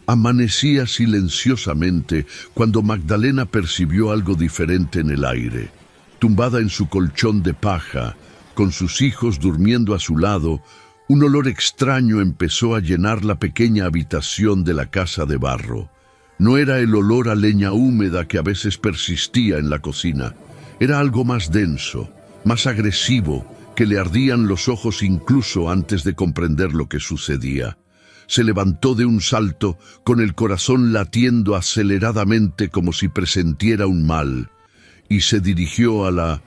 Amanecía silenciosamente cuando Magdalena percibió algo diferente en el aire. Tumbada en su colchón de paja, con sus hijos durmiendo a su lado, un olor extraño empezó a llenar la pequeña habitación de la casa de barro. No era el olor a leña húmeda que a veces persistía en la cocina. Era algo más denso, más agresivo, que le ardían los ojos incluso antes de comprender lo que sucedía. Se levantó de un salto, con el corazón latiendo aceleradamente como si presentiera un mal, y se dirigió a la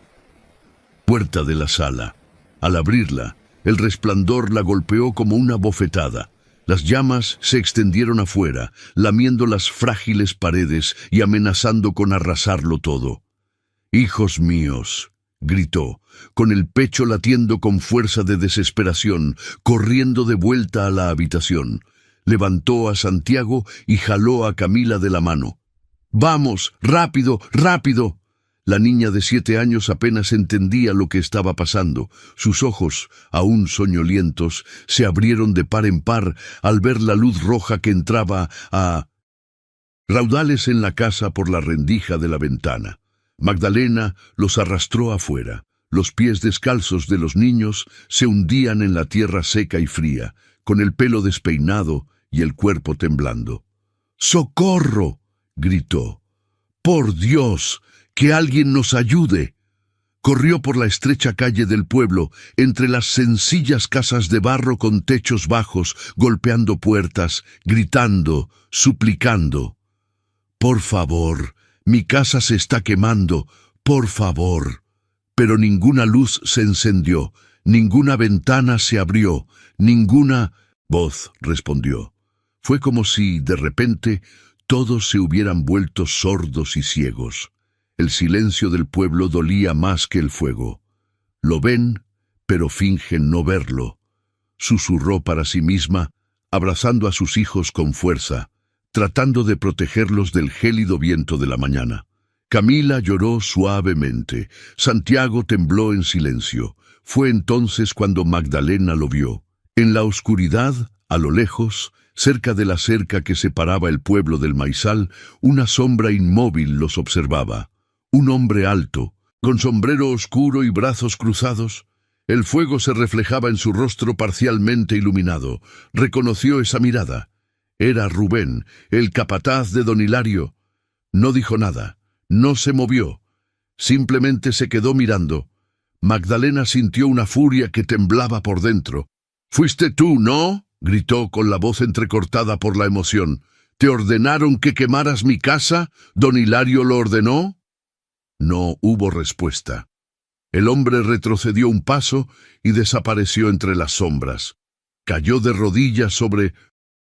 puerta de la sala. Al abrirla, el resplandor la golpeó como una bofetada. Las llamas se extendieron afuera, lamiendo las frágiles paredes y amenazando con arrasarlo todo. «Hijos míos», gritó, con el pecho latiendo con fuerza de desesperación, corriendo de vuelta a la habitación. Levantó a Santiago y jaló a Camila de la mano. «¡Vamos! ¡Rápido! ¡Rápido!». La niña de 7 años apenas entendía lo que estaba pasando. Sus ojos, aún soñolientos, se abrieron de par en par al ver la luz roja que entraba a raudales en la casa por la rendija de la ventana. Magdalena los arrastró afuera. Los pies descalzos de los niños se hundían en la tierra seca y fría, con el pelo despeinado y el cuerpo temblando. «¡Socorro!», gritó. «¡Por Dios! ¡Que alguien nos ayude!». Corrió por la estrecha calle del pueblo, entre las sencillas casas de barro con techos bajos, golpeando puertas, gritando, suplicando. «Por favor, mi casa se está quemando, por favor». Pero ninguna luz se encendió, ninguna ventana se abrió, ninguna voz respondió. Fue como si, de repente, todos se hubieran vuelto sordos y ciegos. El silencio del pueblo dolía más que el fuego. «Lo ven, pero fingen no verlo», susurró para sí misma, abrazando a sus hijos con fuerza, tratando de protegerlos del gélido viento de la mañana. Camila lloró suavemente. Santiago tembló en silencio. Fue entonces cuando Magdalena lo vio. En la oscuridad, a lo lejos, cerca de la cerca que separaba el pueblo del maizal, una sombra inmóvil los observaba. Un hombre alto, con sombrero oscuro y brazos cruzados. El fuego se reflejaba en su rostro parcialmente iluminado. Reconoció esa mirada. Era Rubén, el capataz de don Hilario. No dijo nada. No se movió, simplemente se quedó mirando. Magdalena sintió una furia que temblaba por dentro. «¿Fuiste tú, no?», gritó con la voz entrecortada por la emoción. «¿Te ordenaron que quemaras mi casa? ¿Don Hilario lo ordenó?». No hubo respuesta. El hombre retrocedió un paso y desapareció entre las sombras. Cayó de rodillas sobre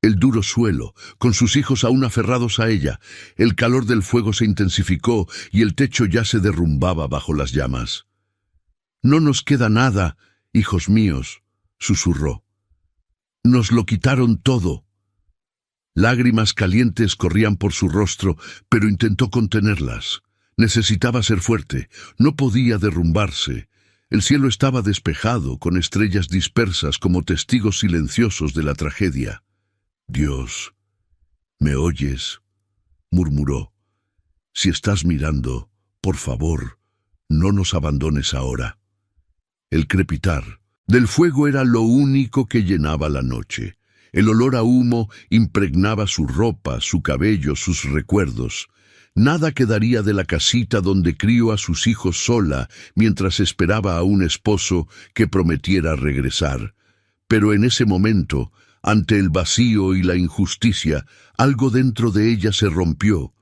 el duro suelo, con sus hijos aún aferrados a ella. El calor del fuego se intensificó y el techo ya se derrumbaba bajo las llamas. «No nos queda nada, hijos míos», susurró. «Nos lo quitaron todo». Lágrimas calientes corrían por su rostro, pero intentó contenerlas. Necesitaba ser fuerte, no podía derrumbarse. El cielo estaba despejado, con estrellas dispersas como testigos silenciosos de la tragedia. «Dios, ¿me oyes?», murmuró. «Si estás mirando, por favor, no nos abandones ahora». El crepitar del fuego era lo único que llenaba la noche. El olor a humo impregnaba su ropa, su cabello, sus recuerdos. Nada quedaría de la casita donde crió a sus hijos sola mientras esperaba a un esposo que prometiera regresar. Pero en ese momento, ante el vacío y la injusticia, algo dentro de ella se rompió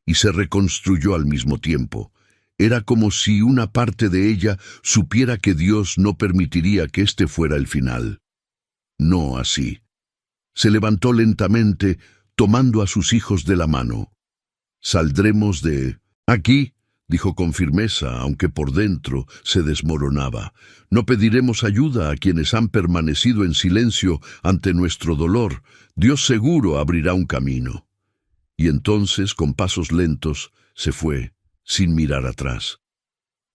y se reconstruyó al mismo tiempo. Era como si una parte de ella supiera que Dios no permitiría que este fuera el final. No así. Se levantó lentamente, tomando a sus hijos de la mano. «Saldremos de aquí», dijo con firmeza, aunque por dentro se desmoronaba. «No pediremos ayuda a quienes han permanecido en silencio ante nuestro dolor. Dios seguro abrirá un camino». Y entonces, con pasos lentos, se fue, sin mirar atrás.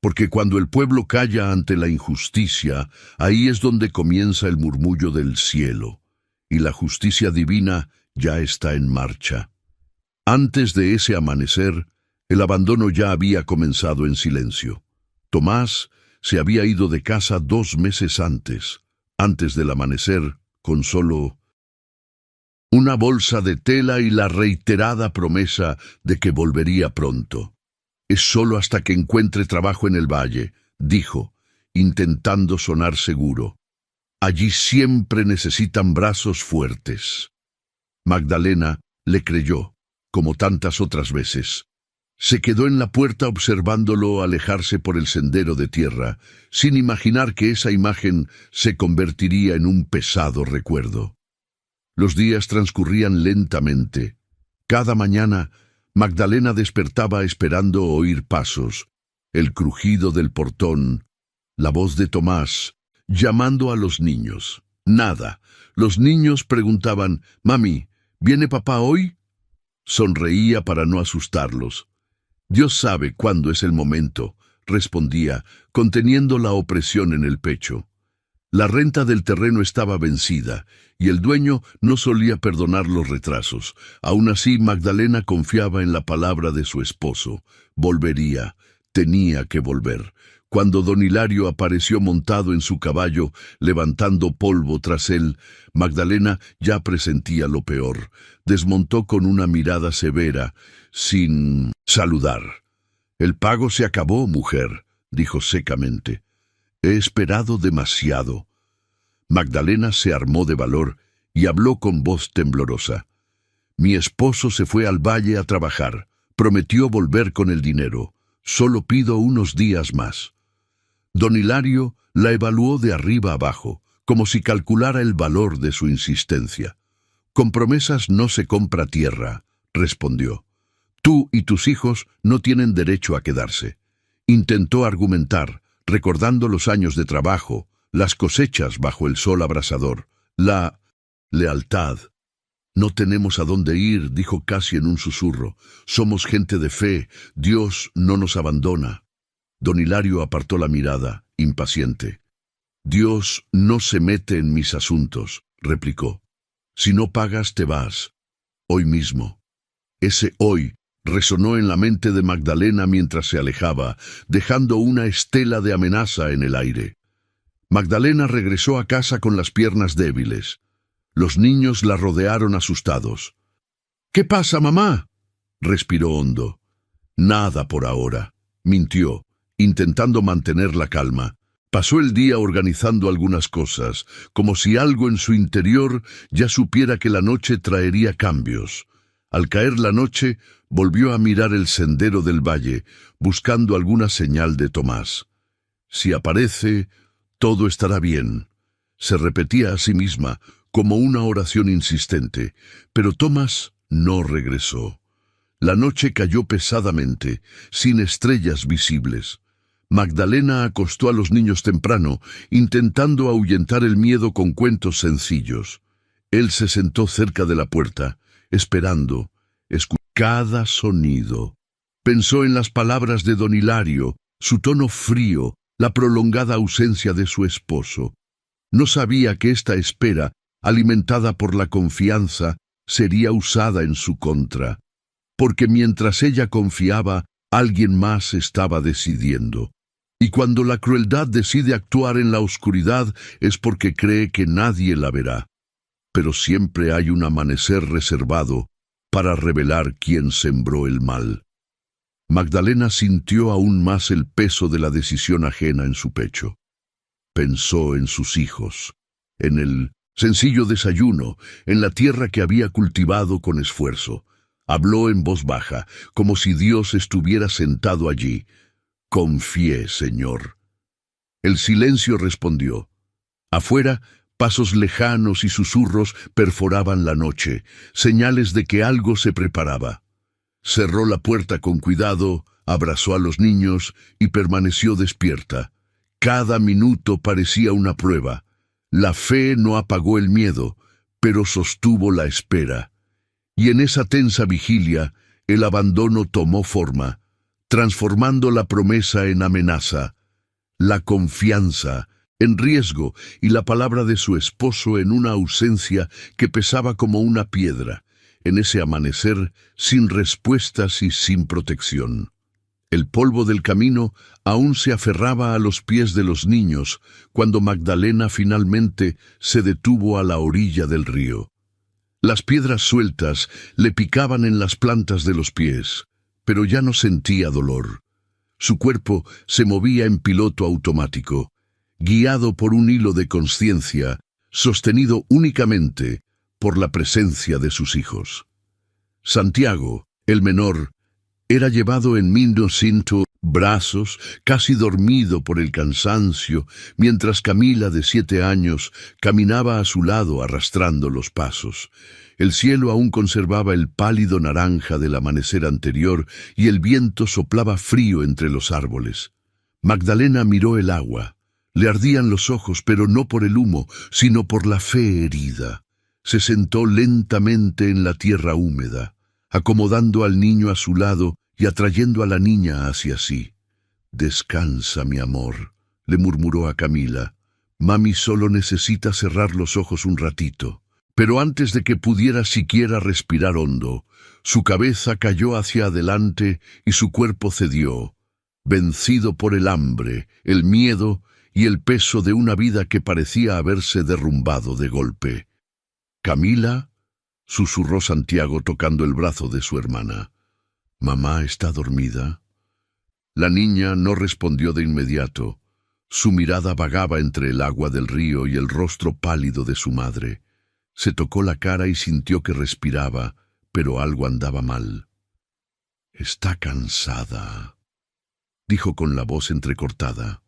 Porque cuando el pueblo calla ante la injusticia, ahí es donde comienza el murmullo del cielo, y la justicia divina ya está en marcha. Antes de ese amanecer, el abandono ya había comenzado en silencio. Tomás se había ido de casa 2 meses antes del amanecer, con solo una bolsa de tela y la reiterada promesa de que volvería pronto. «Es solo hasta que encuentre trabajo en el valle», dijo, intentando sonar seguro. «Allí siempre necesitan brazos fuertes». Magdalena le creyó, como tantas otras veces. Se quedó en la puerta observándolo alejarse por el sendero de tierra, sin imaginar que esa imagen se convertiría en un pesado recuerdo. Los días transcurrían lentamente. Cada mañana, Magdalena despertaba esperando oír pasos, el crujido del portón, la voz de Tomás, llamando a los niños. Nada. Los niños preguntaban: «Mami, ¿viene papá hoy?». Sonreía para no asustarlos. «Dios sabe cuándo es el momento», respondía, conteniendo la opresión en el pecho. La renta del terreno estaba vencida, y el dueño no solía perdonar los retrasos. Aún así, Magdalena confiaba en la palabra de su esposo. Volvería, tenía que volver. Cuando don Hilario apareció montado en su caballo, levantando polvo tras él, Magdalena ya presentía lo peor. Desmontó con una mirada severa, sin saludar. «El pago se acabó, mujer», dijo secamente. «He esperado demasiado». Magdalena se armó de valor y habló con voz temblorosa. «Mi esposo se fue al valle a trabajar. Prometió volver con el dinero. Solo pido unos días más». Don Hilario la evaluó de arriba abajo, como si calculara el valor de su insistencia. «Con promesas no se compra tierra», respondió. «Tú y tus hijos no tienen derecho a quedarse». Intentó argumentar, recordando los años de trabajo, las cosechas bajo el sol abrasador, la lealtad. «No tenemos a dónde ir», dijo casi en un susurro. «Somos gente de fe, Dios no nos abandona». Don Hilario apartó la mirada, impaciente. «Dios no se mete en mis asuntos», replicó. «Si no pagas, te vas. Hoy mismo». Ese hoy resonó en la mente de Magdalena mientras se alejaba, dejando una estela de amenaza en el aire. Magdalena regresó a casa con las piernas débiles. Los niños la rodearon asustados. «¿Qué pasa, mamá?», respiró hondo. «Nada por ahora», mintió, intentando mantener la calma. Pasó el día organizando algunas cosas, como si algo en su interior ya supiera que la noche traería cambios. Al caer la noche, volvió a mirar el sendero del valle, buscando alguna señal de Tomás. «Si aparece, todo estará bien», se repetía a sí misma, como una oración insistente, pero Tomás no regresó. La noche cayó pesadamente, sin estrellas visibles. Magdalena acostó a los niños temprano, intentando ahuyentar el miedo con cuentos sencillos. Él se sentó cerca de la puerta, esperando, escuchando cada sonido. Pensó en las palabras de don Hilario, su tono frío, la prolongada ausencia de su esposo. No sabía que esta espera, alimentada por la confianza, sería usada en su contra, porque mientras ella confiaba, alguien más estaba decidiendo. Y cuando la crueldad decide actuar en la oscuridad es porque cree que nadie la verá. Pero siempre hay un amanecer reservado para revelar quién sembró el mal. Magdalena sintió aún más el peso de la decisión ajena en su pecho. Pensó en sus hijos, en el sencillo desayuno, en la tierra que había cultivado con esfuerzo. Habló en voz baja, como si Dios estuviera sentado allí. «Confié, Señor». El silencio respondió. Afuera, pasos lejanos y susurros perforaban la noche, señales de que algo se preparaba. Cerró la puerta con cuidado, abrazó a los niños y permaneció despierta. Cada minuto parecía una prueba. La fe no apagó el miedo, pero sostuvo la espera. Y en esa tensa vigilia, el abandono tomó forma, transformando la promesa en amenaza, la confianza en riesgo y la palabra de su esposo en una ausencia que pesaba como una piedra. en ese amanecer sin respuestas y sin protección. El polvo del camino aún se aferraba a los pies de los niños cuando Magdalena finalmente se detuvo a la orilla del río. Las piedras sueltas le picaban en las plantas de los pies, pero ya no sentía dolor. Su cuerpo se movía en piloto automático, guiado por un hilo de conciencia, sostenido únicamente por la presencia de sus hijos. Santiago, el menor, era llevado en brazos, casi dormido por el cansancio, mientras Camila, de 7 años, caminaba a su lado arrastrando los pasos. El cielo aún conservaba el pálido naranja del amanecer anterior y el viento soplaba frío entre los árboles. Magdalena miró el agua. Le ardían los ojos, pero no por el humo, sino por la fe herida. Se sentó lentamente en la tierra húmeda, acomodando al niño a su lado y atrayendo a la niña hacia sí. «Descansa, mi amor», le murmuró a Camila. «Mami solo necesita cerrar los ojos un ratito». Pero antes de que pudiera siquiera respirar hondo, su cabeza cayó hacia adelante y su cuerpo cedió, vencido por el hambre, el miedo y el peso de una vida que parecía haberse derrumbado de golpe. «Camila», susurró Santiago tocando el brazo de su hermana. «¿Mamá está dormida?» La niña no respondió de inmediato. Su mirada vagaba entre el agua del río y el rostro pálido de su madre. Se tocó la cara y sintió que respiraba, pero algo andaba mal. «Está cansada», dijo con la voz entrecortada.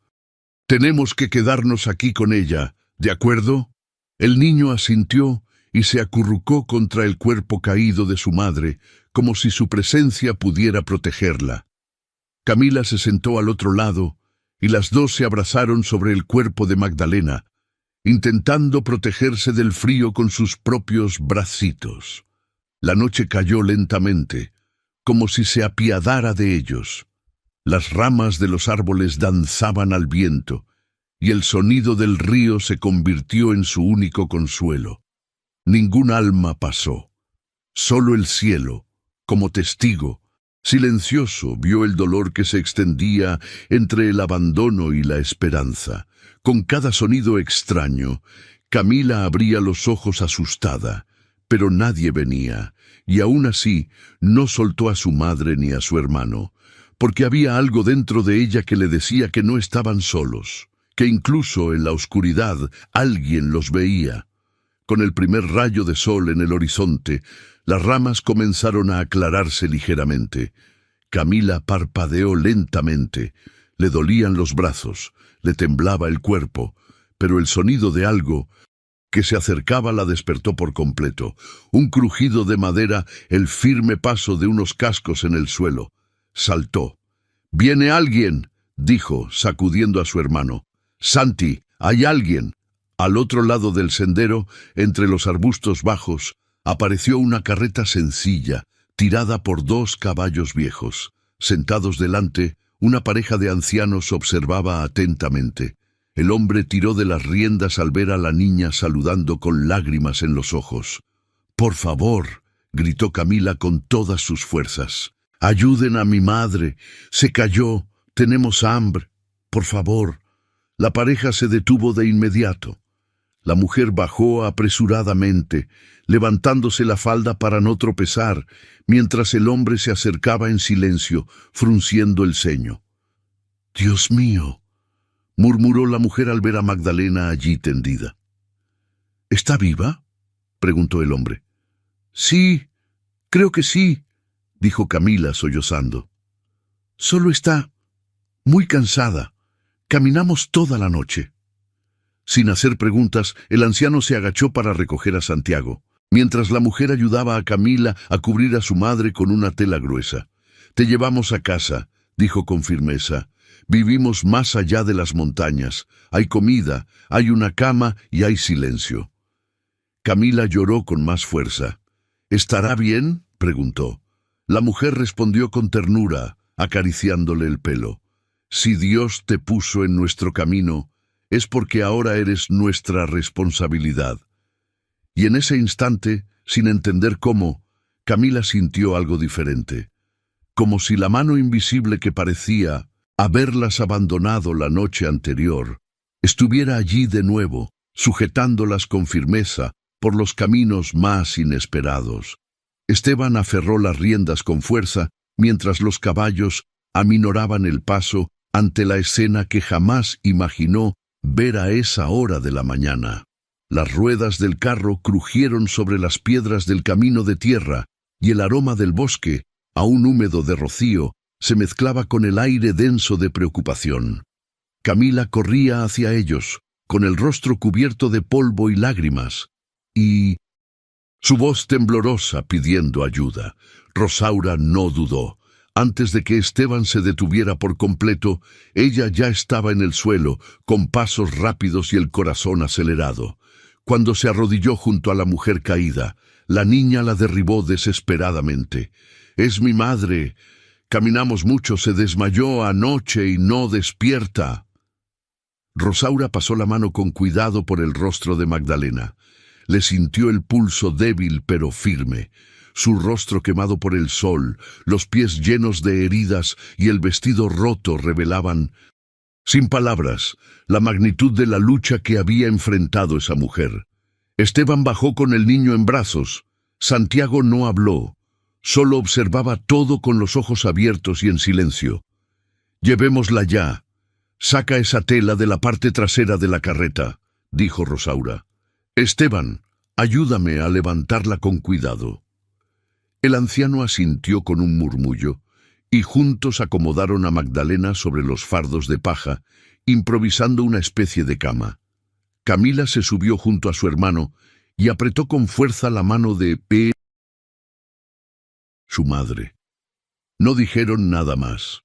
«Tenemos que quedarnos aquí con ella, ¿de acuerdo?» El niño asintió y se acurrucó contra el cuerpo caído de su madre, como si su presencia pudiera protegerla. Camila se sentó al otro lado, y las dos se abrazaron sobre el cuerpo de Magdalena, intentando protegerse del frío con sus propios bracitos. La noche cayó lentamente, como si se apiadara de ellos. Las ramas de los árboles danzaban al viento, y el sonido del río se convirtió en su único consuelo. Ningún alma pasó. Solo el cielo, como testigo, silencioso, vio el dolor que se extendía entre el abandono y la esperanza. Con cada sonido extraño, Camila abría los ojos asustada, pero nadie venía, y aún así no soltó a su madre ni a su hermano, porque había algo dentro de ella que le decía que no estaban solos, que incluso en la oscuridad alguien los veía. Con el primer rayo de sol en el horizonte, las ramas comenzaron a aclararse ligeramente. Camila parpadeó lentamente. Le dolían los brazos, le temblaba el cuerpo, pero el sonido de algo que se acercaba la despertó por completo. Un crujido de madera, el firme paso de unos cascos en el suelo. Saltó. «¡Viene alguien!», dijo, sacudiendo a su hermano. «Santi, hay alguien». Al otro lado del sendero, entre los arbustos bajos, apareció una carreta sencilla, tirada por 2 caballos viejos. Sentados delante, una pareja de ancianos observaba atentamente. El hombre tiró de las riendas al ver a la niña saludando con lágrimas en los ojos. «Por favor», gritó Camila con todas sus fuerzas. «Ayuden a mi madre. Se cayó. Tenemos hambre. Por favor». La pareja se detuvo de inmediato. La mujer bajó apresuradamente, levantándose la falda para no tropezar, mientras el hombre se acercaba en silencio, frunciendo el ceño. «Dios mío», murmuró la mujer al ver a Magdalena allí tendida. «¿Está viva?», preguntó el hombre. «Sí, creo que sí», dijo Camila sollozando. «Solo está muy cansada. Caminamos toda la noche». Sin hacer preguntas, el anciano se agachó para recoger a Santiago, mientras la mujer ayudaba a Camila a cubrir a su madre con una tela gruesa. «Te llevamos a casa», dijo con firmeza. «Vivimos más allá de las montañas. Hay comida, hay una cama y hay silencio». Camila lloró con más fuerza. «¿Estará bien?», preguntó. La mujer respondió con ternura, acariciándole el pelo. «Si Dios te puso en nuestro camino, es porque ahora eres nuestra responsabilidad». Y en ese instante, sin entender cómo, Camila sintió algo diferente, como si la mano invisible que parecía haberlas abandonado la noche anterior estuviera allí de nuevo, sujetándolas con firmeza por los caminos más inesperados. Esteban aferró las riendas con fuerza mientras los caballos aminoraban el paso ante la escena que jamás imaginó ver a esa hora de la mañana. Las ruedas del carro crujieron sobre las piedras del camino de tierra y el aroma del bosque, aún húmedo de rocío, se mezclaba con el aire denso de preocupación. Camila corría hacia ellos, con el rostro cubierto de polvo y lágrimas, y su voz temblorosa pidiendo ayuda. Rosaura no dudó. Antes de que Esteban se detuviera por completo, ella ya estaba en el suelo, con pasos rápidos y el corazón acelerado. Cuando se arrodilló junto a la mujer caída, la niña la derribó desesperadamente. «Es mi madre. Caminamos mucho, se desmayó anoche y no despierta». Rosaura pasó la mano con cuidado por el rostro de Magdalena. Le sintió el pulso débil pero firme, su rostro quemado por el sol, los pies llenos de heridas y el vestido roto revelaban, sin palabras, la magnitud de la lucha que había enfrentado esa mujer. Esteban bajó con el niño en brazos. Santiago no habló, solo observaba todo con los ojos abiertos y en silencio. «Llevémosla ya. Saca esa tela de la parte trasera de la carreta», dijo Rosaura. «Esteban, ayúdame a levantarla con cuidado». El anciano asintió con un murmullo, y juntos acomodaron a Magdalena sobre los fardos de paja, improvisando una especie de cama. Camila se subió junto a su hermano y apretó con fuerza la mano de su madre. No dijeron nada más.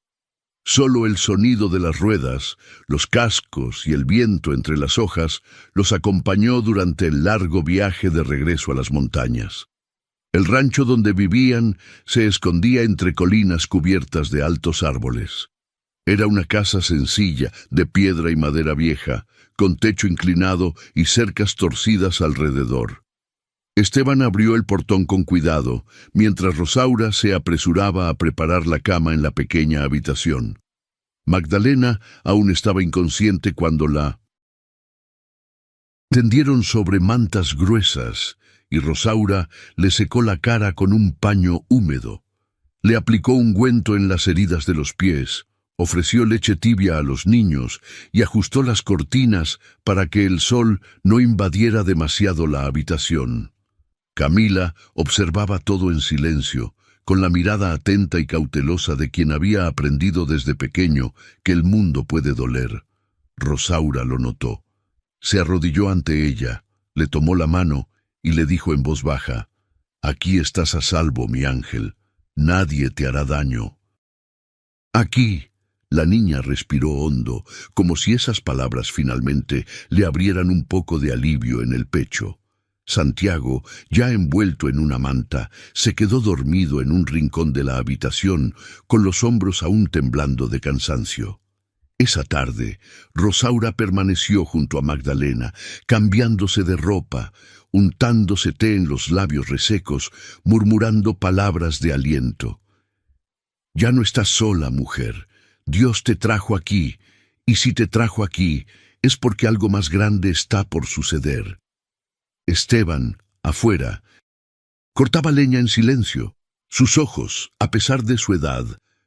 Solo el sonido de las ruedas, los cascos y el viento entre las hojas los acompañó durante el largo viaje de regreso a las montañas. El rancho donde vivían se escondía entre colinas cubiertas de altos árboles. Era una casa sencilla, de piedra y madera vieja, con techo inclinado y cercas torcidas alrededor. Esteban abrió el portón con cuidado, mientras Rosaura se apresuraba a preparar la cama en la pequeña habitación. Magdalena aún estaba inconsciente cuando la tendieron sobre mantas gruesas, y Rosaura le secó la cara con un paño húmedo. Le aplicó ungüento en las heridas de los pies, ofreció leche tibia a los niños y ajustó las cortinas para que el sol no invadiera demasiado la habitación. Camila observaba todo en silencio, con la mirada atenta y cautelosa de quien había aprendido desde pequeño que el mundo puede doler. Rosaura lo notó. Se arrodilló ante ella, le tomó la mano y le dijo en voz baja: «Aquí estás a salvo, mi ángel. Nadie te hará daño». «Aquí». La niña respiró hondo, como si esas palabras finalmente le abrieran un poco de alivio en el pecho. Santiago, ya envuelto en una manta, se quedó dormido en un rincón de la habitación, con los hombros aún temblando de cansancio. Esa tarde, Rosaura permaneció junto a Magdalena, cambiándose de ropa, untándose té en los labios resecos, murmurando palabras de aliento. «Ya no estás sola, mujer. Dios te trajo aquí, y si te trajo aquí, es porque algo más grande está por suceder». Esteban, afuera, cortaba leña en silencio. Sus ojos, a pesar de su edad,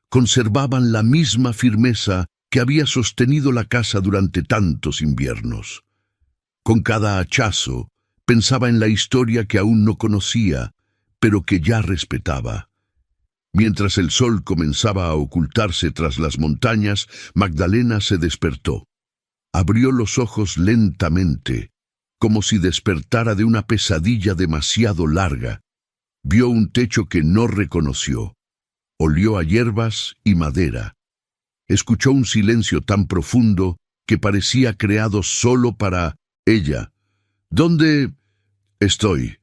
conservaban la misma firmeza que había sostenido la casa durante tantos inviernos. Con cada hachazo, pensaba en la historia que aún no conocía, pero que ya respetaba. Mientras el sol comenzaba a ocultarse tras las montañas, Magdalena se despertó. Abrió los ojos lentamente, como si despertara de una pesadilla demasiado larga. Vio un techo que no reconoció. Olió a hierbas y madera. Escuchó un silencio tan profundo que parecía creado solo para ella. «¿Dónde estoy?»,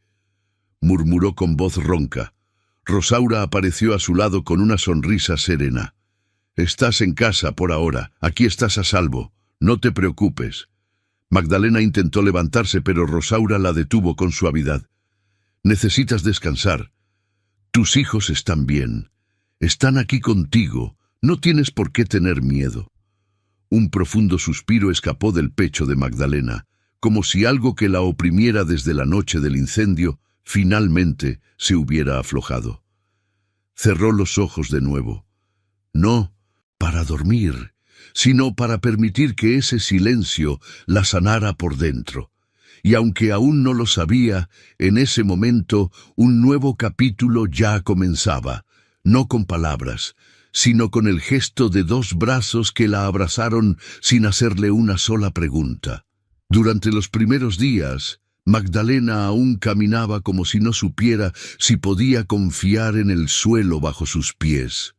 murmuró con voz ronca. Rosaura apareció a su lado con una sonrisa serena. «Estás en casa por ahora. Aquí estás a salvo. No te preocupes». Magdalena intentó levantarse, pero Rosaura la detuvo con suavidad. «Necesitas descansar. Tus hijos están bien. Están aquí contigo. No tienes por qué tener miedo. Un profundo suspiro escapó del pecho de Magdalena, como si algo que la oprimiera desde la noche del incendio finalmente se hubiera aflojado. Cerró los ojos de nuevo. No para dormir, sino para permitir que ese silencio la sanara por dentro. Y aunque aún no lo sabía, en ese momento un nuevo capítulo ya comenzaba, no con palabras, sino con el gesto de dos brazos que la abrazaron sin hacerle una sola pregunta. Durante los primeros días, Magdalena aún caminaba como si no supiera si podía confiar en el suelo bajo sus pies.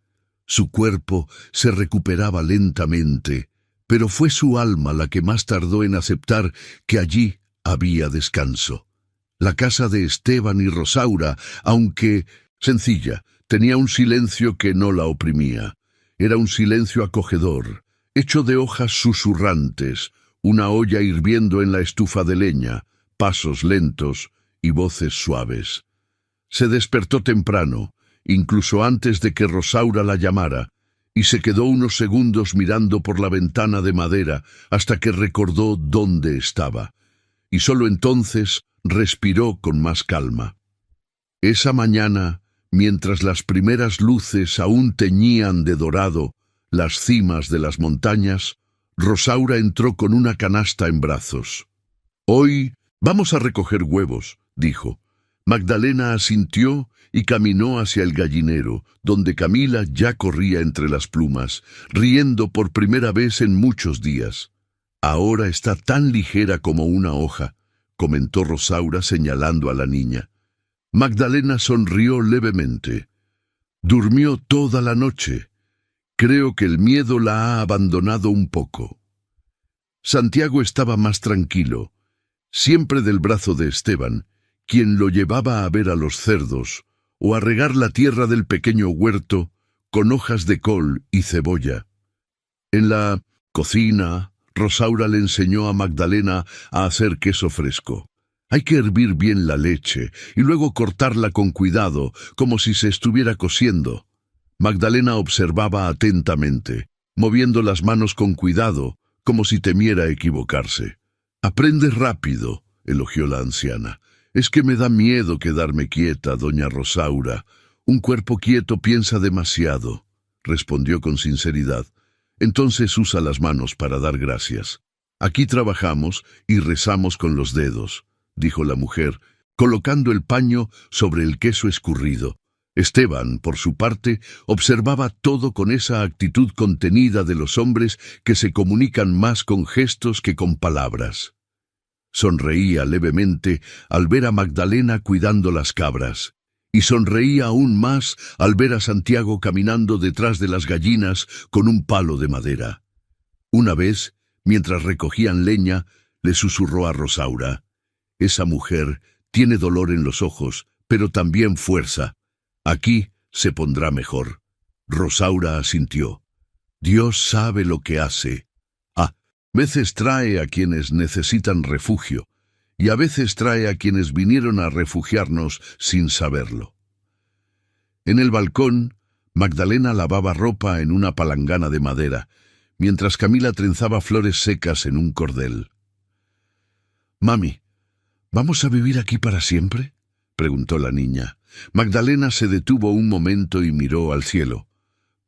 Su cuerpo se recuperaba lentamente, pero fue su alma la que más tardó en aceptar que allí había descanso. La casa de Esteban y Rosaura, aunque sencilla, tenía un silencio que no la oprimía. Era un silencio acogedor, hecho de hojas susurrantes, una olla hirviendo en la estufa de leña, pasos lentos y voces suaves. Se despertó temprano, incluso antes de que Rosaura la llamara, y se quedó unos segundos mirando por la ventana de madera hasta que recordó dónde estaba, y solo entonces respiró con más calma. Esa mañana, mientras las primeras luces aún teñían de dorado las cimas de las montañas, Rosaura entró con una canasta en brazos. «Hoy vamos a recoger huevos», dijo. Magdalena asintió y caminó hacia el gallinero, donde Camila ya corría entre las plumas, riendo por primera vez en muchos días. «Ahora está tan ligera como una hoja», comentó Rosaura señalando a la niña. Magdalena sonrió levemente. «Durmió toda la noche. Creo que el miedo la ha abandonado un poco». Santiago estaba más tranquilo, siempre del brazo de Esteban, quien lo llevaba a ver a los cerdos o a regar la tierra del pequeño huerto con hojas de col y cebolla. En la cocina, Rosaura le enseñó a Magdalena a hacer queso fresco. Hay que hervir bien la leche y luego cortarla con cuidado, como si se estuviera cociendo. Magdalena observaba atentamente, moviendo las manos con cuidado, como si temiera equivocarse. «Aprende rápido», elogió la anciana. «Es que me da miedo quedarme quieta, doña Rosaura. Un cuerpo quieto piensa demasiado», respondió con sinceridad. «Entonces usa las manos para dar gracias. Aquí trabajamos y rezamos con los dedos», dijo la mujer, colocando el paño sobre el queso escurrido. Esteban, por su parte, observaba todo con esa actitud contenida de los hombres que se comunican más con gestos que con palabras. Sonreía levemente al ver a Magdalena cuidando las cabras, y sonreía aún más al ver a Santiago caminando detrás de las gallinas con un palo de madera. Una vez, mientras recogían leña, le susurró a Rosaura: «Esa mujer tiene dolor en los ojos, pero también fuerza. Aquí se pondrá mejor». Rosaura asintió. «Dios sabe lo que hace. A veces trae a quienes necesitan refugio, y a veces trae a quienes vinieron a refugiarnos sin saberlo». En el balcón, Magdalena lavaba ropa en una palangana de madera, mientras Camila trenzaba flores secas en un cordel. «Mami, ¿vamos a vivir aquí para siempre?», preguntó la niña. Magdalena se detuvo un momento y miró al cielo.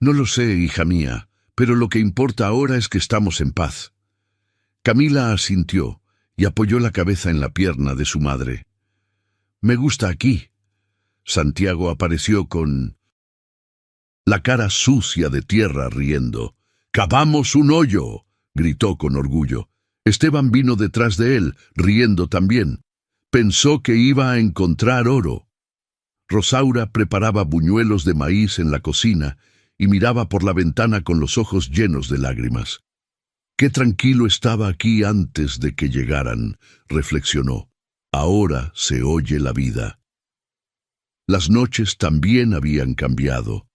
«No lo sé, hija mía, pero lo que importa ahora es que estamos en paz». Camila asintió y apoyó la cabeza en la pierna de su madre. «Me gusta aquí». Santiago apareció con la cara sucia de tierra, riendo. «¡Cavamos un hoyo!», gritó con orgullo. Esteban vino detrás de él, riendo también. Pensó que iba a encontrar oro. Rosaura preparaba buñuelos de maíz en la cocina y miraba por la ventana con los ojos llenos de lágrimas. «Qué tranquilo estaba aquí antes de que llegaran», reflexionó. «Ahora se oye la vida». Las noches también habían cambiado.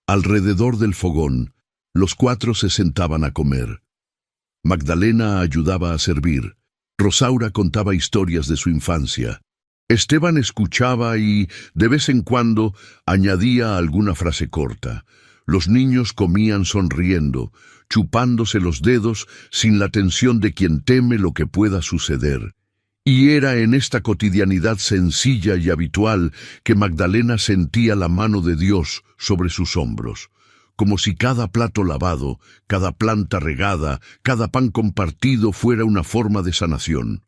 Alrededor del fogón, los cuatro se sentaban a comer. Magdalena ayudaba a servir. Rosaura contaba historias de su infancia. Esteban escuchaba y, de vez en cuando, añadía alguna frase corta. Los niños comían sonriendo, chupándose los dedos sin la tensión de quien teme lo que pueda suceder. Y era en esta cotidianidad sencilla y habitual que Magdalena sentía la mano de Dios sobre sus hombros, como si cada plato lavado, cada planta regada, cada pan compartido fuera una forma de sanación.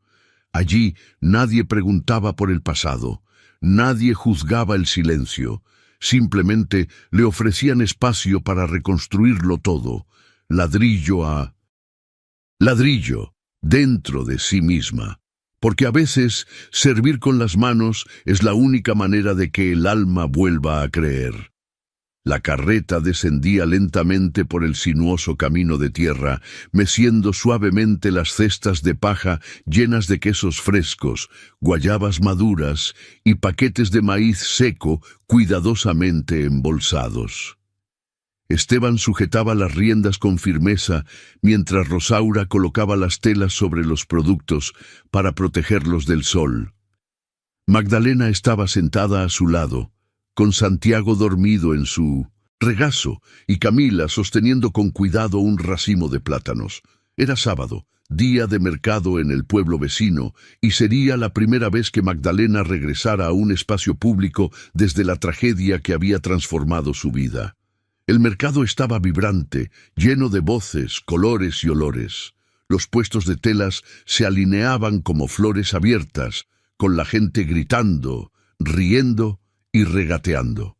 Allí nadie preguntaba por el pasado, nadie juzgaba el silencio, simplemente le ofrecían espacio para reconstruirlo todo, ladrillo a ladrillo, dentro de sí misma. Porque a veces servir con las manos es la única manera de que el alma vuelva a creer. La carreta descendía lentamente por el sinuoso camino de tierra, meciendo suavemente las cestas de paja llenas de quesos frescos, guayabas maduras y paquetes de maíz seco cuidadosamente embolsados. Esteban sujetaba las riendas con firmeza, mientras Rosaura colocaba las telas sobre los productos para protegerlos del sol. Magdalena estaba sentada a su lado, con Santiago dormido en su regazo y Camila sosteniendo con cuidado un racimo de plátanos. Era sábado, día de mercado en el pueblo vecino, y sería la primera vez que Magdalena regresara a un espacio público desde la tragedia que había transformado su vida. El mercado estaba vibrante, lleno de voces, colores y olores. Los puestos de telas se alineaban como flores abiertas, con la gente gritando, riendo y regateando.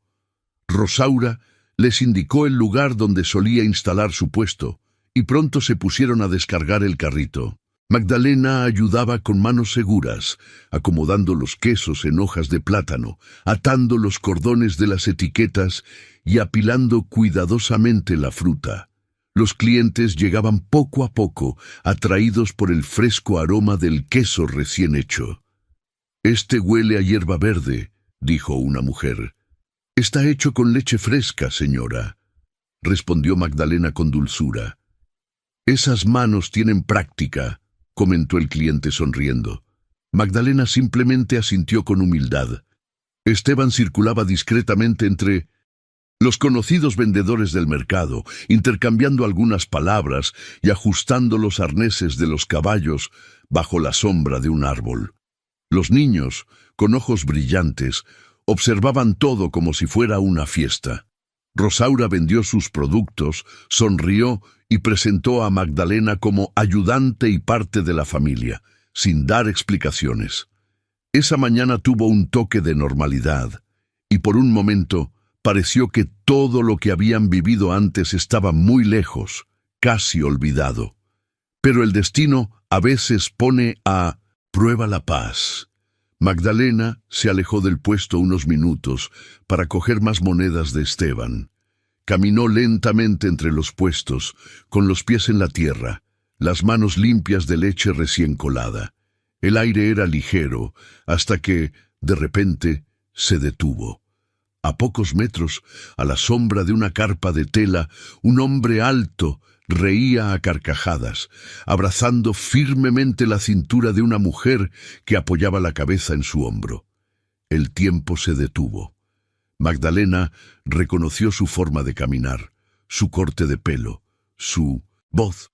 Rosaura les indicó el lugar donde solía instalar su puesto, y pronto se pusieron a descargar el carrito. Magdalena ayudaba con manos seguras, acomodando los quesos en hojas de plátano, atando los cordones de las etiquetas y apilando cuidadosamente la fruta. Los clientes llegaban poco a poco, atraídos por el fresco aroma del queso recién hecho. «Este huele a hierba verde», dijo una mujer. «Está hecho con leche fresca, señora», respondió Magdalena con dulzura. «Esas manos tienen práctica», comentó el cliente sonriendo. Magdalena simplemente asintió con humildad. Esteban circulaba discretamente entre los conocidos vendedores del mercado, intercambiando algunas palabras y ajustando los arneses de los caballos bajo la sombra de un árbol. Los niños, con ojos brillantes, observaban todo como si fuera una fiesta. Rosaura vendió sus productos, sonrió y presentó a Magdalena como ayudante y parte de la familia, sin dar explicaciones. Esa mañana tuvo un toque de normalidad, y por un momento pareció que todo lo que habían vivido antes estaba muy lejos, casi olvidado. Pero el destino a veces pone a prueba la paz. Magdalena se alejó del puesto unos minutos para coger más monedas de Esteban. Caminó lentamente entre los puestos, con los pies en la tierra, las manos limpias de leche recién colada. El aire era ligero, hasta que, de repente, se detuvo. A pocos metros, a la sombra de una carpa de tela, un hombre alto reía a carcajadas, abrazando firmemente la cintura de una mujer que apoyaba la cabeza en su hombro. El tiempo se detuvo. Magdalena reconoció su forma de caminar, su corte de pelo, su voz.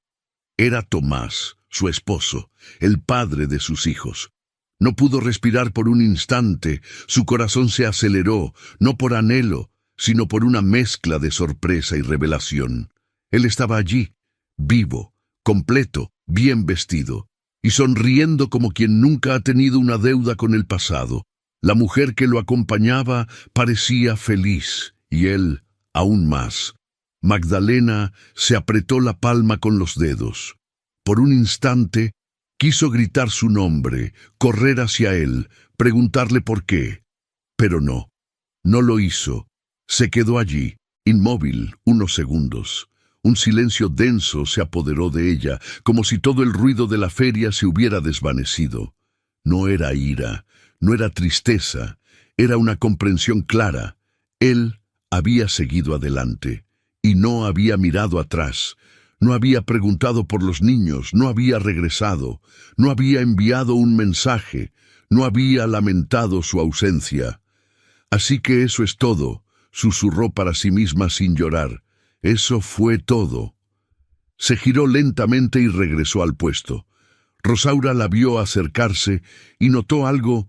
Era Tomás, su esposo, el padre de sus hijos. No pudo respirar por un instante, su corazón se aceleró, no por anhelo, sino por una mezcla de sorpresa y revelación. Él estaba allí, vivo, completo, bien vestido, y sonriendo como quien nunca ha tenido una deuda con el pasado. La mujer que lo acompañaba parecía feliz, y él aún más. Magdalena se apretó la palma con los dedos. Por un instante, quiso gritar su nombre, correr hacia él, preguntarle por qué. Pero no lo hizo. Se quedó allí, inmóvil, unos segundos. Un silencio denso se apoderó de ella, como si todo el ruido de la feria se hubiera desvanecido. No era ira, no era tristeza, era una comprensión clara. Él había seguido adelante, y no había mirado atrás. No había preguntado por los niños, no había regresado, no había enviado un mensaje, no había lamentado su ausencia. Así que eso es todo, susurró para sí misma sin llorar. Eso fue todo. Se giró lentamente y regresó al puesto. Rosaura la vio acercarse y notó algo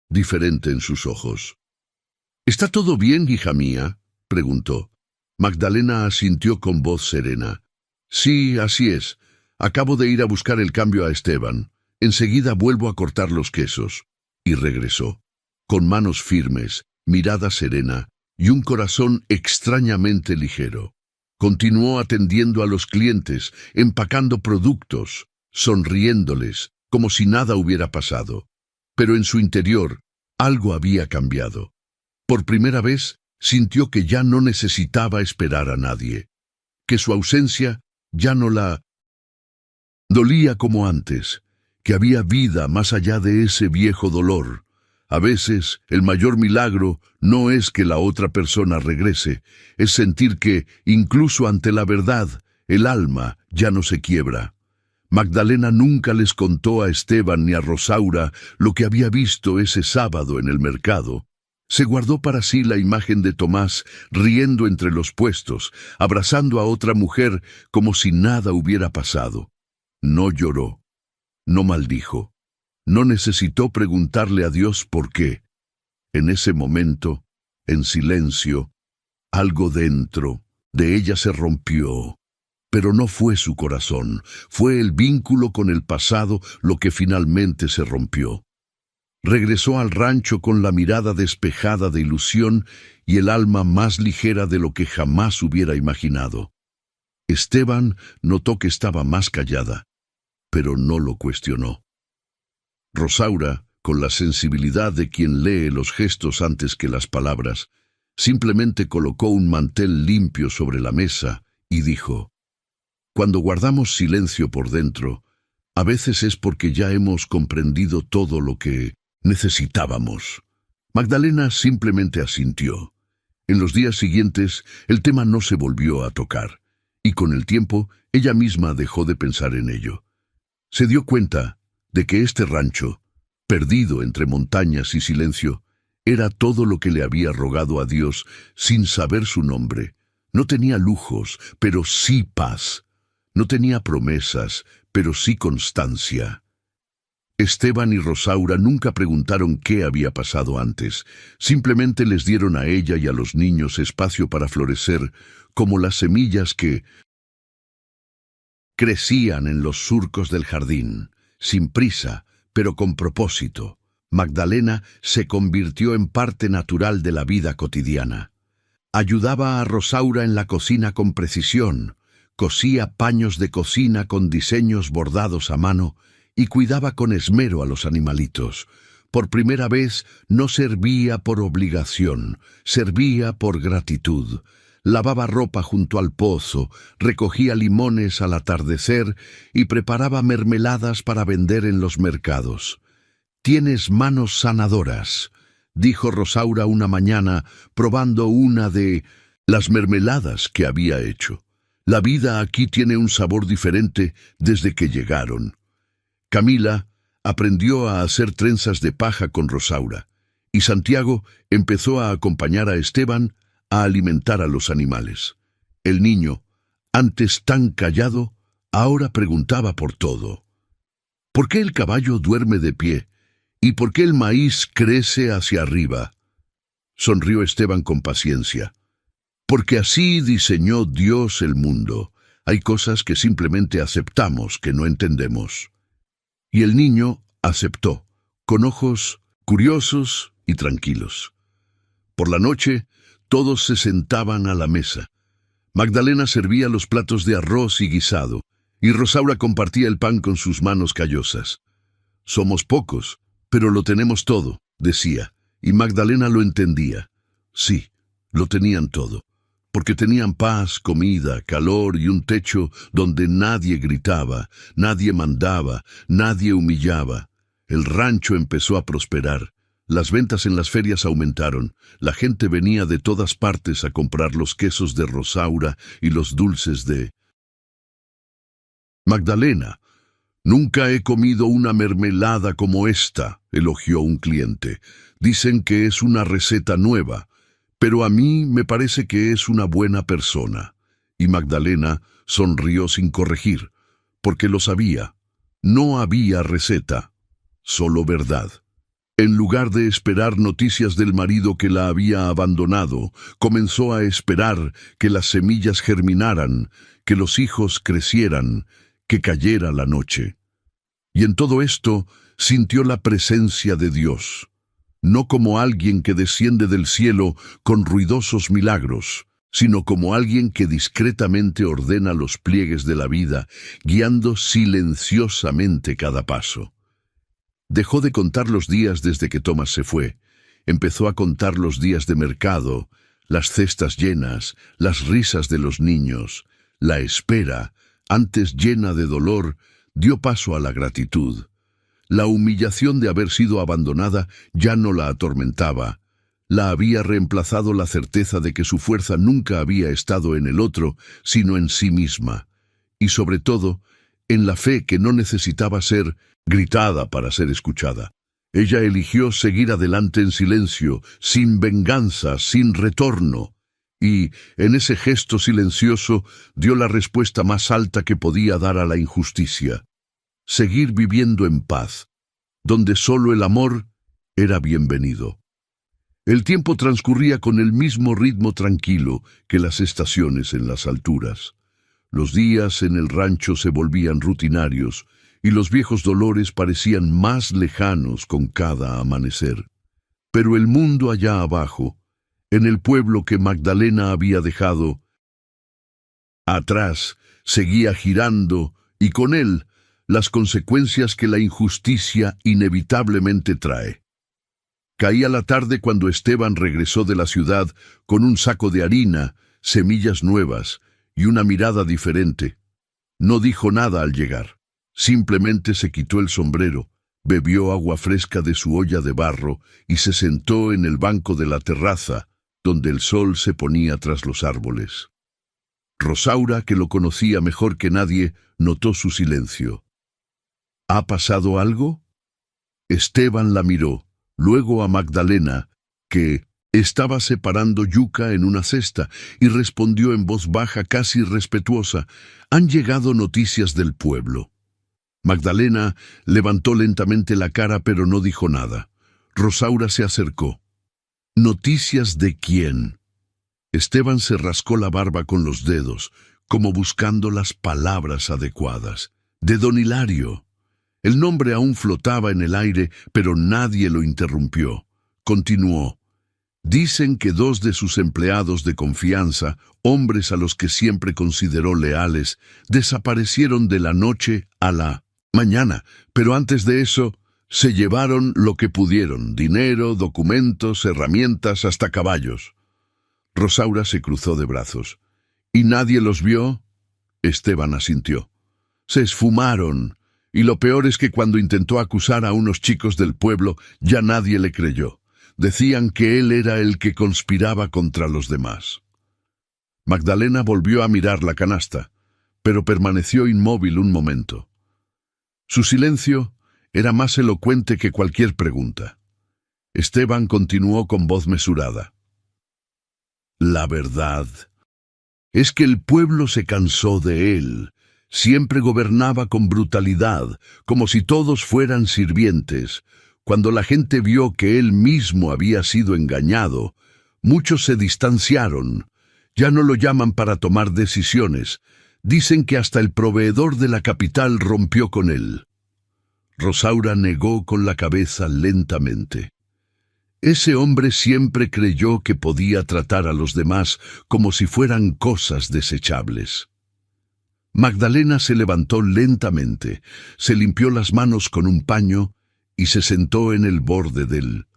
diferente en sus ojos. ¿Está todo bien, hija mía?, preguntó. Magdalena asintió con voz serena. Sí, así es. Acabo de ir a buscar el cambio a Esteban. Enseguida vuelvo a cortar los quesos. Y regresó, con manos firmes, mirada serena y un corazón extrañamente ligero. Continuó atendiendo a los clientes, empacando productos, sonriéndoles, como si nada hubiera pasado. Pero en su interior, algo había cambiado. Por primera vez, sintió que ya no necesitaba esperar a nadie, que su ausencia ya no la dolía como antes, que había vida más allá de ese viejo dolor. A veces, el mayor milagro no es que la otra persona regrese, es sentir que, incluso ante la verdad, el alma ya no se quiebra. Magdalena nunca les contó a Esteban ni a Rosaura lo que había visto ese sábado en el mercado. Se guardó para sí la imagen de Tomás riendo entre los puestos, abrazando a otra mujer como si nada hubiera pasado. No lloró, no maldijo, no necesitó preguntarle a Dios por qué. En ese momento, en silencio, algo dentro de ella se rompió. Pero no fue su corazón, fue el vínculo con el pasado lo que finalmente se rompió. Regresó al rancho con la mirada despejada de ilusión y el alma más ligera de lo que jamás hubiera imaginado. Esteban notó que estaba más callada, pero no lo cuestionó. Rosaura, con la sensibilidad de quien lee los gestos antes que las palabras, simplemente colocó un mantel limpio sobre la mesa y dijo: «Cuando guardamos silencio por dentro, a veces es porque ya hemos comprendido todo lo que necesitábamos». Magdalena simplemente asintió. En los días siguientes, el tema no se volvió a tocar, y con el tiempo, ella misma dejó de pensar en ello. Se dio cuenta de que este rancho, perdido entre montañas y silencio, era todo lo que le había rogado a Dios sin saber su nombre. No tenía lujos, pero sí paz. No tenía promesas, pero sí constancia. Esteban y Rosaura nunca preguntaron qué había pasado antes. Simplemente les dieron a ella y a los niños espacio para florecer, como las semillas que crecían en los surcos del jardín, sin prisa, pero con propósito. Magdalena se convirtió en parte natural de la vida cotidiana. Ayudaba a Rosaura en la cocina con precisión, cosía paños de cocina con diseños bordados a mano y cuidaba con esmero a los animalitos. Por primera vez no servía por obligación, servía por gratitud. Lavaba ropa junto al pozo, recogía limones al atardecer y preparaba mermeladas para vender en los mercados. «Tienes manos sanadoras», dijo Rosaura una mañana, probando una de las mermeladas que había hecho. «La vida aquí tiene un sabor diferente desde que llegaron». Camila aprendió a hacer trenzas de paja con Rosaura, y Santiago empezó a acompañar a Esteban a alimentar a los animales. El niño, antes tan callado, ahora preguntaba por todo. ¿Por qué el caballo duerme de pie? ¿Y por qué el maíz crece hacia arriba? Sonrió Esteban con paciencia. Porque así diseñó Dios el mundo. Hay cosas que simplemente aceptamos que no entendemos. Y el niño aceptó, con ojos curiosos y tranquilos. Por la noche, todos se sentaban a la mesa. Magdalena servía los platos de arroz y guisado, y Rosaura compartía el pan con sus manos callosas. «Somos pocos, pero lo tenemos todo», decía, y Magdalena lo entendía. Sí, lo tenían todo, porque tenían paz, comida, calor y un techo donde nadie gritaba, nadie mandaba, nadie humillaba. El rancho empezó a prosperar. Las ventas en las ferias aumentaron. La gente venía de todas partes a comprar los quesos de Rosaura y los dulces de Magdalena. Nunca he comido una mermelada como esta, elogió un cliente. Dicen que es una receta nueva, pero a mí me parece que es una buena persona. Y Magdalena sonrió sin corregir, porque lo sabía. No había receta, solo verdad. En lugar de esperar noticias del marido que la había abandonado, comenzó a esperar que las semillas germinaran, que los hijos crecieran, que cayera la noche. Y en todo esto sintió la presencia de Dios, no como alguien que desciende del cielo con ruidosos milagros, sino como alguien que discretamente ordena los pliegues de la vida, guiando silenciosamente cada paso. Dejó de contar los días desde que Tomás se fue. Empezó a contar los días de mercado, las cestas llenas, las risas de los niños. La espera, antes llena de dolor, dio paso a la gratitud. La humillación de haber sido abandonada ya no la atormentaba. La había reemplazado la certeza de que su fuerza nunca había estado en el otro, sino en sí misma. Y sobre todo, en la fe que no necesitaba ser gritada para ser escuchada. Ella eligió seguir adelante en silencio, sin venganza, sin retorno. Y, en ese gesto silencioso, dio la respuesta más alta que podía dar a la injusticia. Seguir viviendo en paz, donde solo el amor era bienvenido. El tiempo transcurría con el mismo ritmo tranquilo que las estaciones en las alturas. Los días en el rancho se volvían rutinarios y los viejos dolores parecían más lejanos con cada amanecer. Pero el mundo allá abajo, en el pueblo que Magdalena había dejado atrás, seguía girando y con él las consecuencias que la injusticia inevitablemente trae. Caía la tarde cuando Esteban regresó de la ciudad con un saco de harina, semillas nuevas y una mirada diferente. No dijo nada al llegar. Simplemente se quitó el sombrero, bebió agua fresca de su olla de barro y se sentó en el banco de la terraza, donde el sol se ponía tras los árboles. Rosaura, que lo conocía mejor que nadie, notó su silencio. ¿Ha pasado algo? Esteban la miró, luego a Magdalena, que estaba separando yuca en una cesta, y respondió en voz baja, casi respetuosa: «Han llegado noticias del pueblo». Magdalena levantó lentamente la cara, pero no dijo nada. Rosaura se acercó. ¿Noticias de quién? Esteban se rascó la barba con los dedos, como buscando las palabras adecuadas. De don Hilario. El nombre aún flotaba en el aire, pero nadie lo interrumpió. Continuó. Dicen que 2 de sus empleados de confianza, hombres a los que siempre consideró leales, desaparecieron de la noche a la mañana, pero antes de eso se llevaron lo que pudieron: dinero, documentos, herramientas, hasta caballos. Rosaura se cruzó de brazos. ¿Y nadie los vio? Esteban asintió. Se esfumaron, y lo peor es que cuando intentó acusar a unos chicos del pueblo, ya nadie le creyó. Decían que él era el que conspiraba contra los demás. Magdalena volvió a mirar la canasta, pero permaneció inmóvil un momento. Su silencio era más elocuente que cualquier pregunta. Esteban continuó con voz mesurada. La verdad es que el pueblo se cansó de él. Siempre gobernaba con brutalidad, como si todos fueran sirvientes. Cuando la gente vio que él mismo había sido engañado, muchos se distanciaron. Ya no lo llaman para tomar decisiones. Dicen que hasta el proveedor de la capital rompió con él. Rosaura negó con la cabeza lentamente. Ese hombre siempre creyó que podía tratar a los demás como si fueran cosas desechables. Magdalena se levantó lentamente, se limpió las manos con un paño y se sentó en el borde del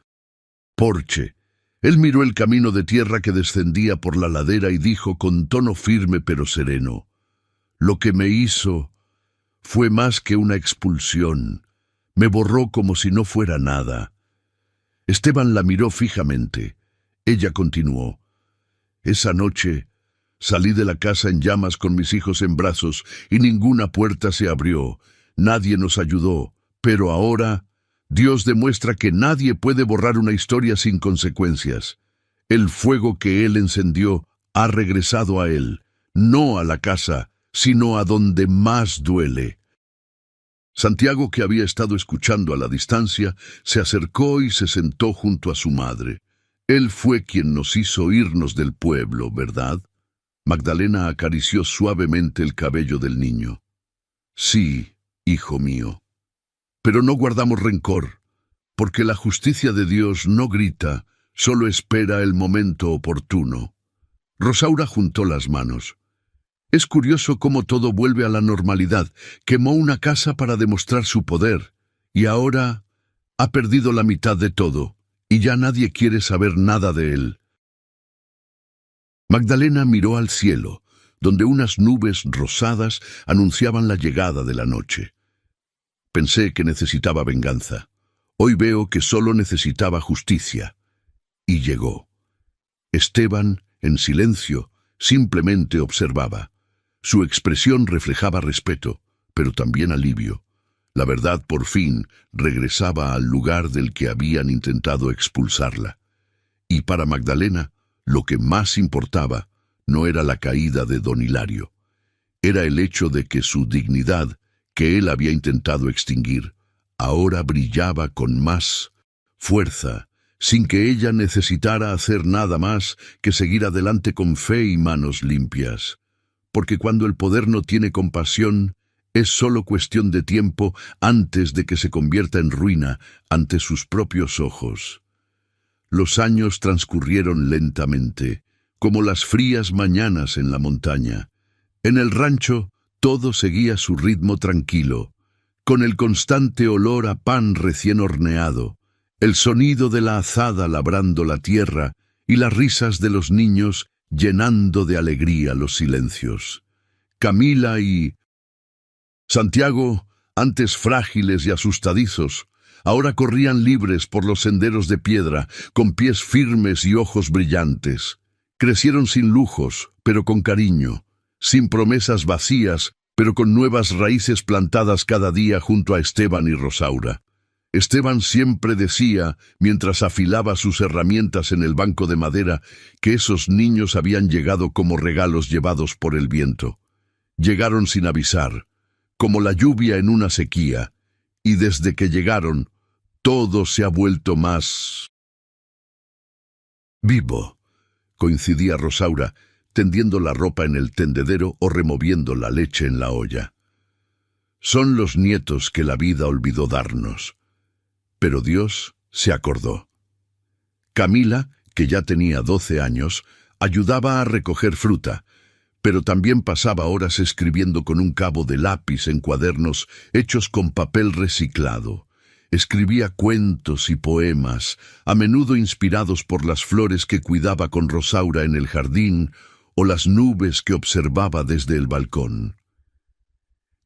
porche. Él miró el camino de tierra que descendía por la ladera y dijo con tono firme pero sereno: «Lo que me hizo fue más que una expulsión. Me borró como si no fuera nada». Esteban la miró fijamente. Ella continuó: «Esa noche salí de la casa en llamas con mis hijos en brazos y ninguna puerta se abrió. nadie nos ayudó, pero ahora Dios demuestra que nadie puede borrar una historia sin consecuencias. El fuego que Él encendió ha regresado a Él, no a la casa, sino a donde más duele. Santiago, que había estado escuchando a la distancia, se acercó y se sentó junto a su madre. Él fue quien nos hizo irnos del pueblo, ¿verdad? Magdalena acarició suavemente el cabello del niño. Sí, hijo mío. Pero no guardamos rencor, porque la justicia de Dios no grita, solo espera el momento oportuno. Rosaura juntó las manos. Es curioso cómo todo vuelve a la normalidad. Quemó una casa para demostrar su poder, y ahora ha perdido la mitad de todo, y ya nadie quiere saber nada de él. Magdalena miró al cielo, donde unas nubes rosadas anunciaban la llegada de la noche. Pensé que necesitaba venganza. Hoy veo que solo necesitaba justicia. Y llegó. Esteban, en silencio, simplemente observaba. Su expresión reflejaba respeto, pero también alivio. La verdad, por fin, regresaba al lugar del que habían intentado expulsarla. Y para Magdalena, lo que más importaba no era la caída de don Hilario. Era el hecho de que su dignidad, que él había intentado extinguir, ahora brillaba con más fuerza, sin que ella necesitara hacer nada más que seguir adelante con fe y manos limpias. Porque cuando el poder no tiene compasión, es solo cuestión de tiempo antes de que se convierta en ruina ante sus propios ojos. Los años transcurrieron lentamente, como las frías mañanas en la montaña. En el rancho, todo seguía su ritmo tranquilo, con el constante olor a pan recién horneado, el sonido de la azada labrando la tierra y las risas de los niños llenando de alegría los silencios. Camila y Santiago, antes frágiles y asustadizos, ahora corrían libres por los senderos de piedra, con pies firmes y ojos brillantes. Crecieron sin lujos, pero con cariño, sin promesas vacías, pero con nuevas raíces plantadas cada día junto a Esteban y Rosaura. Esteban siempre decía, mientras afilaba sus herramientas en el banco de madera, que esos niños habían llegado como regalos llevados por el viento. Llegaron sin avisar, como la lluvia en una sequía, y desde que llegaron, todo se ha vuelto más vivo, coincidía Rosaura, tendiendo la ropa en el tendedero o removiendo la leche en la olla. Son los nietos que la vida olvidó darnos. Pero Dios se acordó. Camila, que ya tenía 12 años, ayudaba a recoger fruta, pero también pasaba horas escribiendo con un cabo de lápiz en cuadernos hechos con papel reciclado. Escribía cuentos y poemas, a menudo inspirados por las flores que cuidaba con Rosaura en el jardín o las nubes que observaba desde el balcón.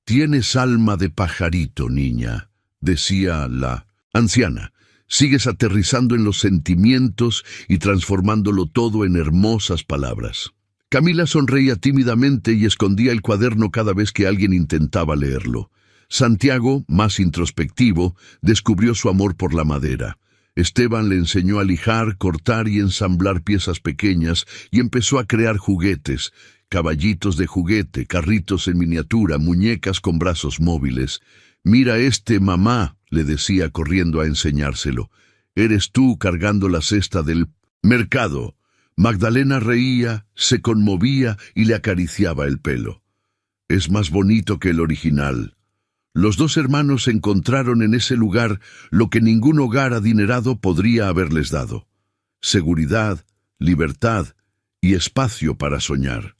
«Tienes alma de pajarito, niña», decía la anciana. «Sigues aterrizando en los sentimientos y transformándolo todo en hermosas palabras». Camila sonreía tímidamente y escondía el cuaderno cada vez que alguien intentaba leerlo. Santiago, más introspectivo, descubrió su amor por la madera. Esteban le enseñó a lijar, cortar y ensamblar piezas pequeñas y empezó a crear juguetes, caballitos de juguete, carritos en miniatura, muñecas con brazos móviles. «Mira mamá», le decía corriendo a enseñárselo. «Eres tú cargando la cesta del mercado». Magdalena reía, se conmovía y le acariciaba el pelo. «Es más bonito que el original». Los dos hermanos encontraron en ese lugar lo que ningún hogar adinerado podría haberles dado: seguridad, libertad y espacio para soñar.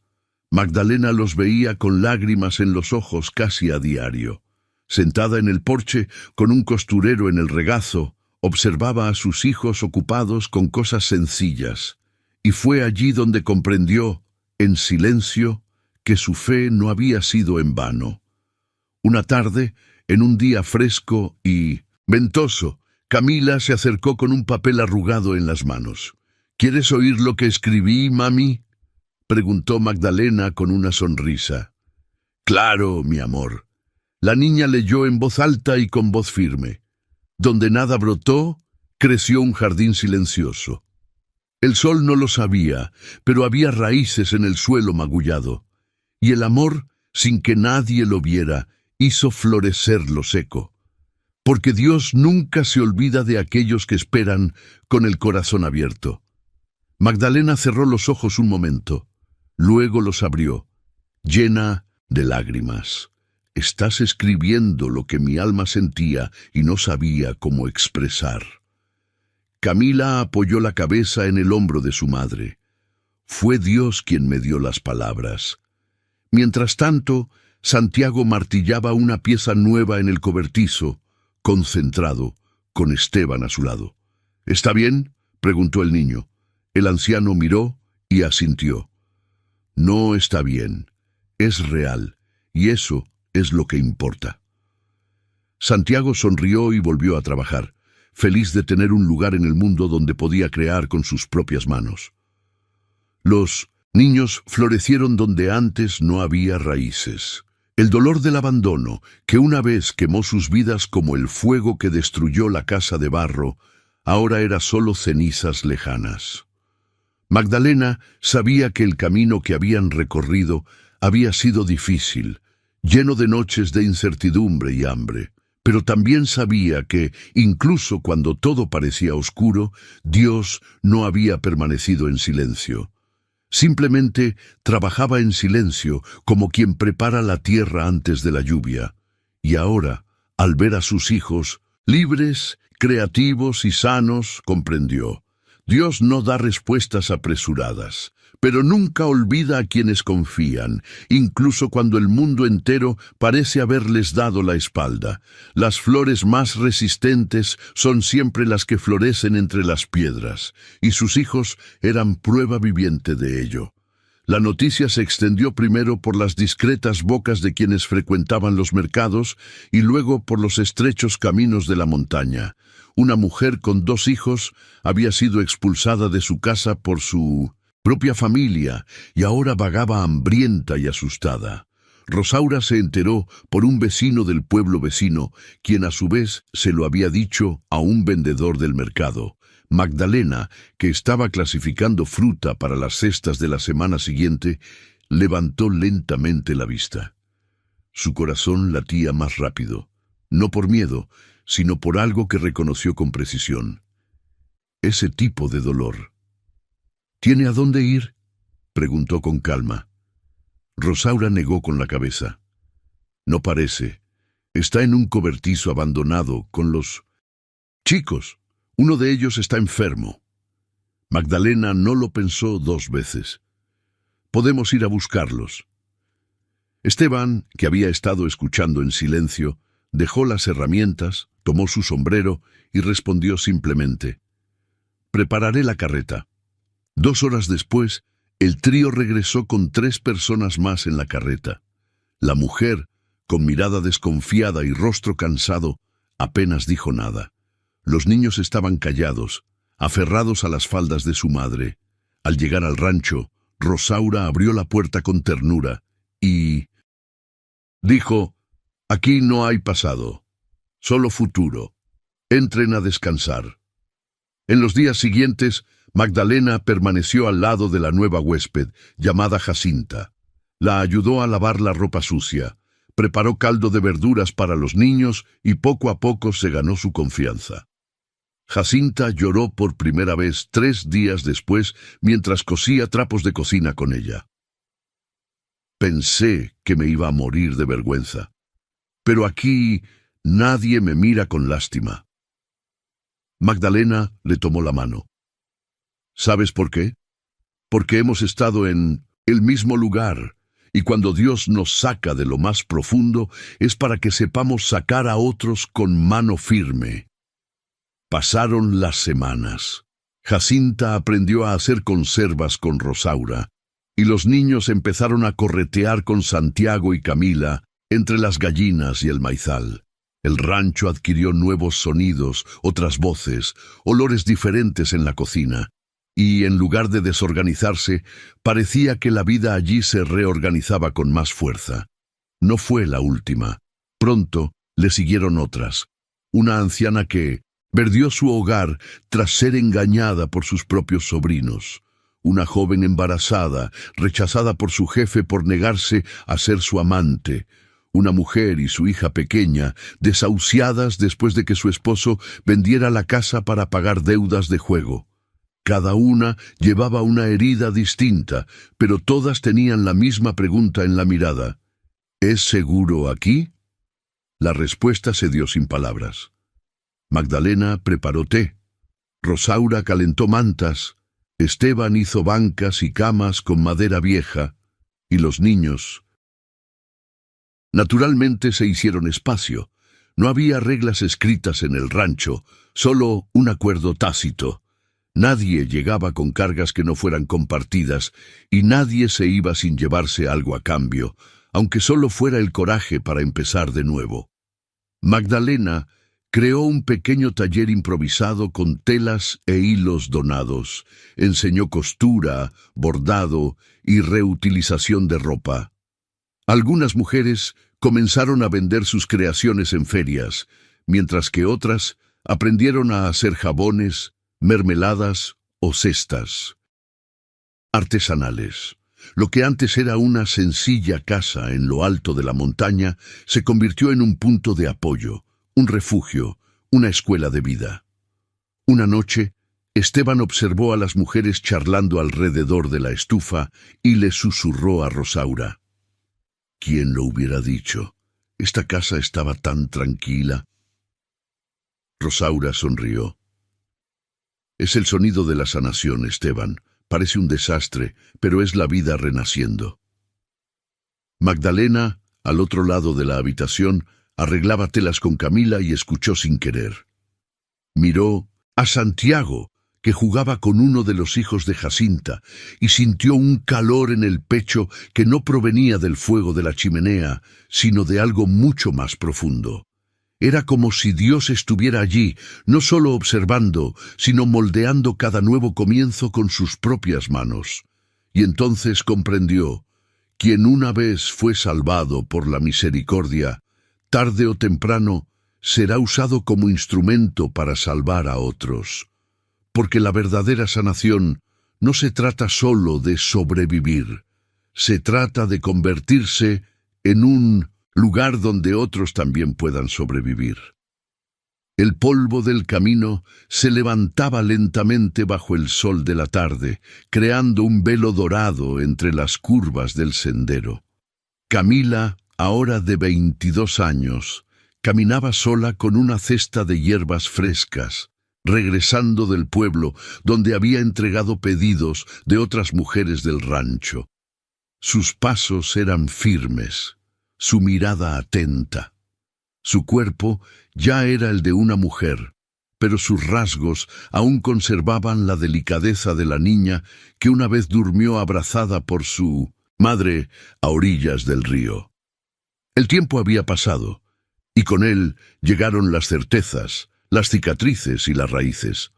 Magdalena los veía con lágrimas en los ojos casi a diario. Sentada en el porche, con un costurero en el regazo, observaba a sus hijos ocupados con cosas sencillas, y fue allí donde comprendió, en silencio, que su fe no había sido en vano. Una tarde, en un día fresco y ventoso, Camila se acercó con un papel arrugado en las manos. «¿Quieres oír lo que escribí, mami?», preguntó Magdalena con una sonrisa. «Claro, mi amor». La niña leyó en voz alta y con voz firme. Donde nada brotó, creció un jardín silencioso. El sol no lo sabía, pero había raíces en el suelo magullado, y el amor, sin que nadie lo viera, hizo florecer lo seco. Porque Dios nunca se olvida de aquellos que esperan con el corazón abierto. Magdalena cerró los ojos un momento, luego los abrió, llena de lágrimas. Estás escribiendo lo que mi alma sentía y no sabía cómo expresar. Camila apoyó la cabeza en el hombro de su madre. Fue Dios quien me dio las palabras. Mientras tanto, Santiago martillaba una pieza nueva en el cobertizo, concentrado, con Esteban a su lado. ¿Está bien?, preguntó el niño. El anciano miró y asintió. No está bien, es real, y eso es lo que importa. Santiago sonrió y volvió a trabajar, feliz de tener un lugar en el mundo donde podía crear con sus propias manos. Los niños florecieron donde antes no había raíces. El dolor del abandono, que una vez quemó sus vidas como el fuego que destruyó la casa de barro, ahora era solo cenizas lejanas. Magdalena sabía que el camino que habían recorrido había sido difícil, lleno de noches de incertidumbre y hambre, pero también sabía que, incluso cuando todo parecía oscuro, Dios no había permanecido en silencio. Simplemente trabajaba en silencio como quien prepara la tierra antes de la lluvia. Y ahora, al ver a sus hijos, libres, creativos y sanos, comprendió. Dios no da respuestas apresuradas, pero nunca olvida a quienes confían, incluso cuando el mundo entero parece haberles dado la espalda. Las flores más resistentes son siempre las que florecen entre las piedras, y sus hijos eran prueba viviente de ello. La noticia se extendió primero por las discretas bocas de quienes frecuentaban los mercados y luego por los estrechos caminos de la montaña. Una mujer con 2 hijos había sido expulsada de su casa por su propia familia y ahora vagaba hambrienta y asustada. Rosaura se enteró por un vecino del pueblo vecino, quien a su vez se lo había dicho a un vendedor del mercado. Magdalena, que estaba clasificando fruta para las cestas de la semana siguiente, levantó lentamente la vista. Su corazón latía más rápido, no por miedo, sino por algo que reconoció con precisión. Ese tipo de dolor. ¿Tiene a dónde ir?, preguntó con calma. Rosaura negó con la cabeza. No parece. Está en un cobertizo abandonado con los chicos. Uno de ellos está enfermo. Magdalena no lo pensó 2 veces. Podemos ir a buscarlos. Esteban, que había estado escuchando en silencio, dejó las herramientas, tomó su sombrero y respondió simplemente: «Prepararé la carreta». 2 horas después, el trío regresó con 3 personas más en la carreta. La mujer, con mirada desconfiada y rostro cansado, apenas dijo nada. Los niños estaban callados, aferrados a las faldas de su madre. Al llegar al rancho, Rosaura abrió la puerta con ternura y dijo: «Aquí no hay pasado, solo futuro. Entren a descansar». En los días siguientes, Magdalena permaneció al lado de la nueva huésped, llamada Jacinta. La ayudó a lavar la ropa sucia, preparó caldo de verduras para los niños y poco a poco se ganó su confianza. Jacinta lloró por primera vez 3 días después mientras cosía trapos de cocina con ella. Pensé que me iba a morir de vergüenza, pero aquí nadie me mira con lástima. Magdalena le tomó la mano. ¿Sabes por qué? Porque hemos estado en el mismo lugar, y cuando Dios nos saca de lo más profundo es para que sepamos sacar a otros con mano firme. Pasaron las semanas. Jacinta aprendió a hacer conservas con Rosaura, y los niños empezaron a corretear con Santiago y Camila entre las gallinas y el maizal. El rancho adquirió nuevos sonidos, otras voces, olores diferentes en la cocina, y en lugar de desorganizarse, parecía que la vida allí se reorganizaba con más fuerza. No fue la última, Pronto le siguieron otras. Una anciana que perdió su hogar tras ser engañada por sus propios sobrinos. Una joven embarazada, rechazada por su jefe por negarse a ser su amante. Una mujer y su hija pequeña, desahuciadas después de que su esposo vendiera la casa para pagar deudas de juego. Cada una llevaba una herida distinta, pero todas tenían la misma pregunta en la mirada. ¿Es seguro aquí? La respuesta se dio sin palabras. Magdalena preparó té. Rosaura calentó mantas. Esteban hizo bancas y camas con madera vieja. Y los niños. Naturalmente se hicieron espacio. No había reglas escritas en el rancho, solo un acuerdo tácito. Nadie llegaba con cargas que no fueran compartidas, y nadie se iba sin llevarse algo a cambio, aunque solo fuera el coraje para empezar de nuevo. Magdalena creó un pequeño taller improvisado con telas e hilos donados. Enseñó costura, bordado y reutilización de ropa. Algunas mujeres comenzaron a vender sus creaciones en ferias, mientras que otras aprendieron a hacer jabones, mermeladas o cestas artesanales. Lo que antes era una sencilla casa en lo alto de la montaña se convirtió en un punto de apoyo, un refugio, una escuela de vida. Una noche, Esteban observó a las mujeres charlando alrededor de la estufa y le susurró a Rosaura. ¿Quién lo hubiera dicho? Esta casa estaba tan tranquila. Rosaura sonrió. Es el sonido de la sanación, Esteban. Parece un desastre, pero es la vida renaciendo. Magdalena, al otro lado de la habitación, arreglaba telas con Camila y escuchó sin querer. Miró a Santiago, que jugaba con uno de los hijos de Jacinta, y sintió un calor en el pecho que no provenía del fuego de la chimenea, sino de algo mucho más profundo. Era como si Dios estuviera allí, no solo observando, sino moldeando cada nuevo comienzo con sus propias manos. Y entonces comprendió, quien una vez fue salvado por la misericordia, tarde o temprano será usado como instrumento para salvar a otros. Porque la verdadera sanación no se trata solo de sobrevivir, se trata de convertirse en un lugar donde otros también puedan sobrevivir. El polvo del camino se levantaba lentamente bajo el sol de la tarde, creando un velo dorado entre las curvas del sendero. Camila, ahora de 22 años, caminaba sola con una cesta de hierbas frescas, regresando del pueblo donde había entregado pedidos de otras mujeres del rancho. Sus pasos eran firmes, su mirada atenta. Su cuerpo ya era el de una mujer, pero sus rasgos aún conservaban la delicadeza de la niña que una vez durmió abrazada por su madre a orillas del río. El tiempo había pasado, y con él llegaron las certezas, las cicatrices y las raíces.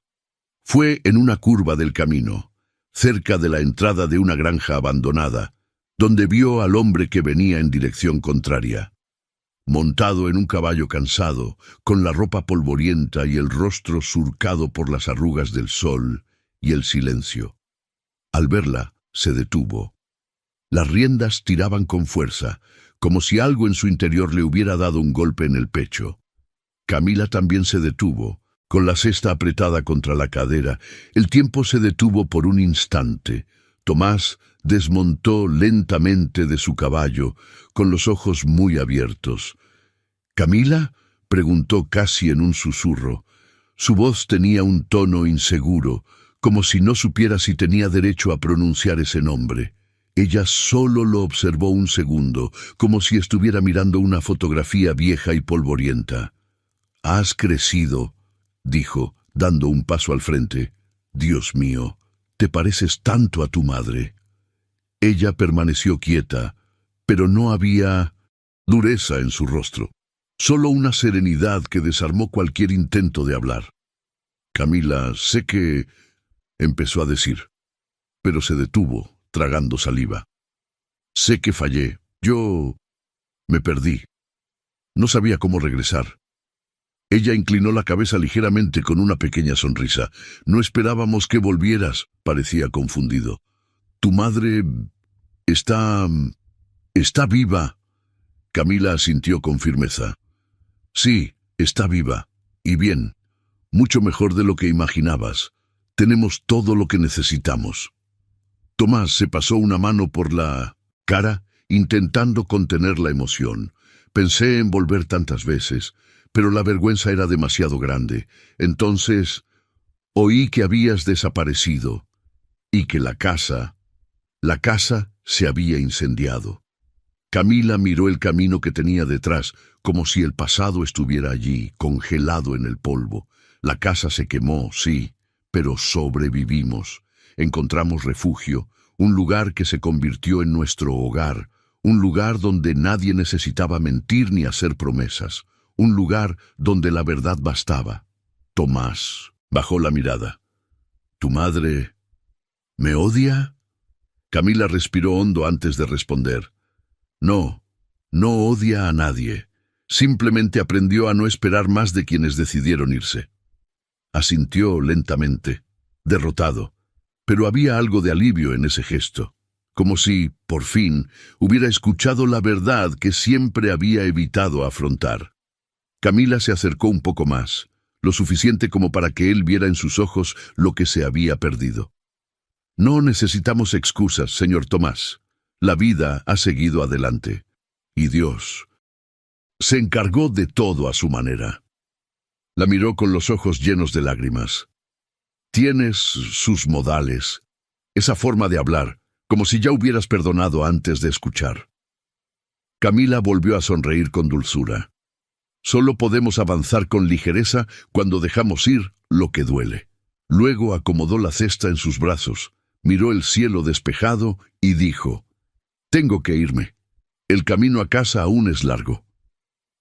Fue en una curva del camino, cerca de la entrada de una granja abandonada, donde vio al hombre que venía en dirección contraria. Montado en un caballo cansado, con la ropa polvorienta y el rostro surcado por las arrugas del sol y el silencio. Al verla, se detuvo. Las riendas tiraban con fuerza, como si algo en su interior le hubiera dado un golpe en el pecho. Camila también se detuvo, con la cesta apretada contra la cadera. El tiempo se detuvo por un instante. Tomás desmontó lentamente de su caballo, con los ojos muy abiertos. ¿Camila?, preguntó casi en un susurro. Su voz tenía un tono inseguro, como si no supiera si tenía derecho a pronunciar ese nombre. Ella solo lo observó un segundo, como si estuviera mirando una fotografía vieja y polvorienta. «Has crecido», dijo, dando un paso al frente. «Dios mío, te pareces tanto a tu madre». Ella permaneció quieta, pero no había dureza en su rostro, solo una serenidad que desarmó cualquier intento de hablar. «Camila, sé que…», empezó a decir, pero se detuvo, tragando saliva. «Sé que fallé, yo… me perdí». No sabía cómo regresar. Ella inclinó la cabeza ligeramente con una pequeña sonrisa. No esperábamos que volvieras, parecía confundido. Tu madre está... está viva. Camila asintió con firmeza. Sí, está viva. Y bien. Mucho mejor de lo que imaginabas. Tenemos todo lo que necesitamos. Tomás se pasó una mano por la cara, intentando contener la emoción. Pensé en volver tantas veces, pero la vergüenza era demasiado grande. Entonces, oí que habías desaparecido y que la casa se había incendiado. Camila miró el camino que tenía detrás, como si el pasado estuviera allí, congelado en el polvo. La casa se quemó, sí, pero sobrevivimos. Encontramos refugio, un lugar que se convirtió en nuestro hogar, un lugar donde nadie necesitaba mentir ni hacer promesas, un lugar donde la verdad bastaba. Tomás bajó la mirada. ¿Tu madre me odia? Camila respiró hondo antes de responder. No, no odia a nadie. Simplemente aprendió a no esperar más de quienes decidieron irse. Asintió lentamente, derrotado, pero había algo de alivio en ese gesto, como si, por fin, hubiera escuchado la verdad que siempre había evitado afrontar. Camila se acercó un poco más, lo suficiente como para que él viera en sus ojos lo que se había perdido. No necesitamos excusas, señor Tomás. La vida ha seguido adelante, y Dios se encargó de todo a su manera. La miró con los ojos llenos de lágrimas. Tienes sus modales, esa forma de hablar, como si ya hubieras perdonado antes de escuchar. Camila volvió a sonreír con dulzura. Solo podemos avanzar con ligereza cuando dejamos ir lo que duele. Luego acomodó la cesta en sus brazos, miró el cielo despejado y dijo: «Tengo que irme. El camino a casa aún es largo».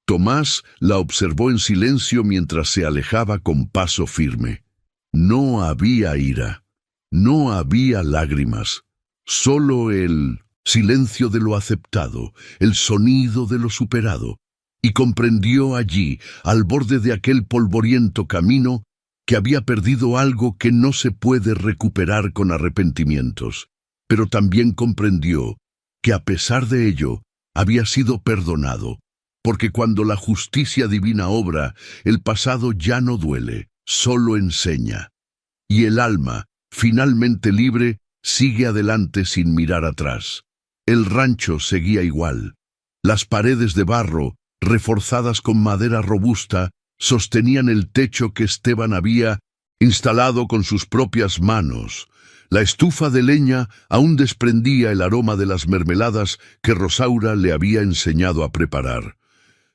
Tomás la observó en silencio mientras se alejaba con paso firme. No había ira, no había lágrimas, solo el silencio de lo aceptado, el sonido de lo superado, y comprendió allí, al borde de aquel polvoriento camino, que había perdido algo que no se puede recuperar con arrepentimientos, pero también comprendió que a pesar de ello había sido perdonado, porque cuando la justicia divina obra, el pasado ya no duele, solo enseña, y el alma, finalmente libre, sigue adelante sin mirar atrás. El rancho seguía igual. Las paredes de barro, reforzadas con madera robusta, sostenían el techo que Esteban había instalado con sus propias manos. La estufa de leña aún desprendía el aroma de las mermeladas que Rosaura le había enseñado a preparar.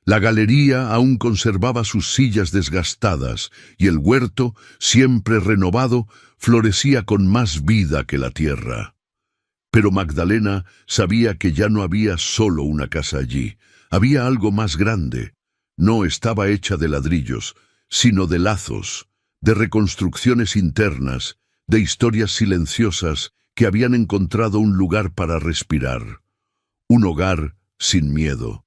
La galería aún conservaba sus sillas desgastadas y el huerto, siempre renovado, florecía con más vida que la tierra. Pero Magdalena sabía que ya no había solo una casa allí, había algo más grande. No estaba hecha de ladrillos, sino de lazos, de reconstrucciones internas, de historias silenciosas que habían encontrado un lugar para respirar, un hogar sin miedo.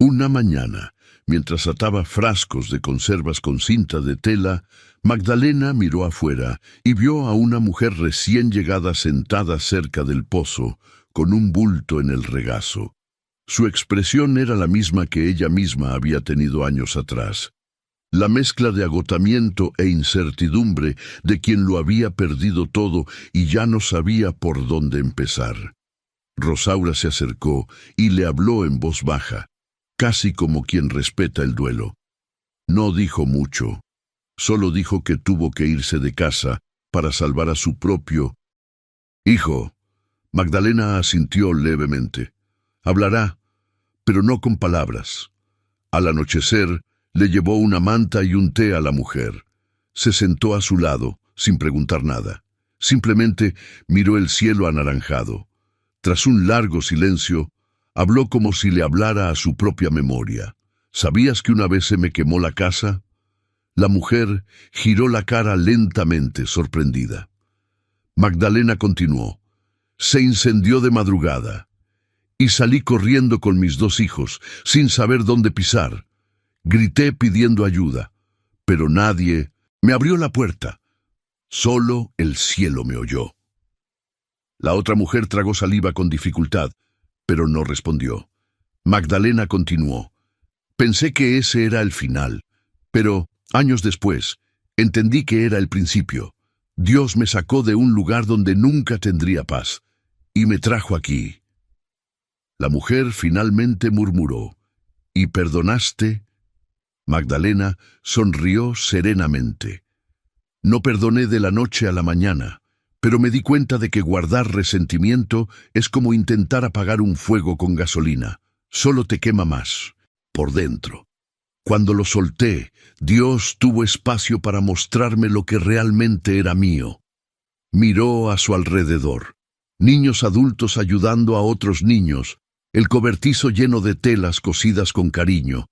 Una mañana, mientras ataba frascos de conservas con cinta de tela, Magdalena miró afuera y vio a una mujer recién llegada sentada cerca del pozo, con un bulto en el regazo. Su expresión era la misma que ella misma había tenido años atrás. La mezcla de agotamiento e incertidumbre de quien lo había perdido todo y ya no sabía por dónde empezar. Rosaura se acercó y le habló en voz baja, casi como quien respeta el duelo. No dijo mucho, solo dijo que tuvo que irse de casa para salvar a su propio hijo. Magdalena asintió levemente. Hablará, pero no con palabras. Al anochecer, le llevó una manta y un té a la mujer. Se sentó a su lado, sin preguntar nada. Simplemente miró el cielo anaranjado. Tras un largo silencio, habló como si le hablara a su propia memoria. ¿Sabías que una vez se me quemó la casa? La mujer giró la cara lentamente, sorprendida. Magdalena continuó. Se incendió de madrugada. y salí corriendo con mis 2 hijos, sin saber dónde pisar. Grité pidiendo ayuda, pero nadie me abrió la puerta. Solo el cielo me oyó. La otra mujer tragó saliva con dificultad, pero no respondió. Magdalena continuó. Pensé que ese era el final, pero, años después, entendí que era el principio. Dios me sacó de un lugar donde nunca tendría paz, y me trajo aquí. La mujer finalmente murmuró, ¿y perdonaste? Magdalena sonrió serenamente. No perdoné de la noche a la mañana, pero me di cuenta de que guardar resentimiento es como intentar apagar un fuego con gasolina. Solo te quema más, por dentro. Cuando lo solté, Dios tuvo espacio para mostrarme lo que realmente era mío. Miró a su alrededor. Niños adultos ayudando a otros niños, el cobertizo lleno de telas cosidas con cariño,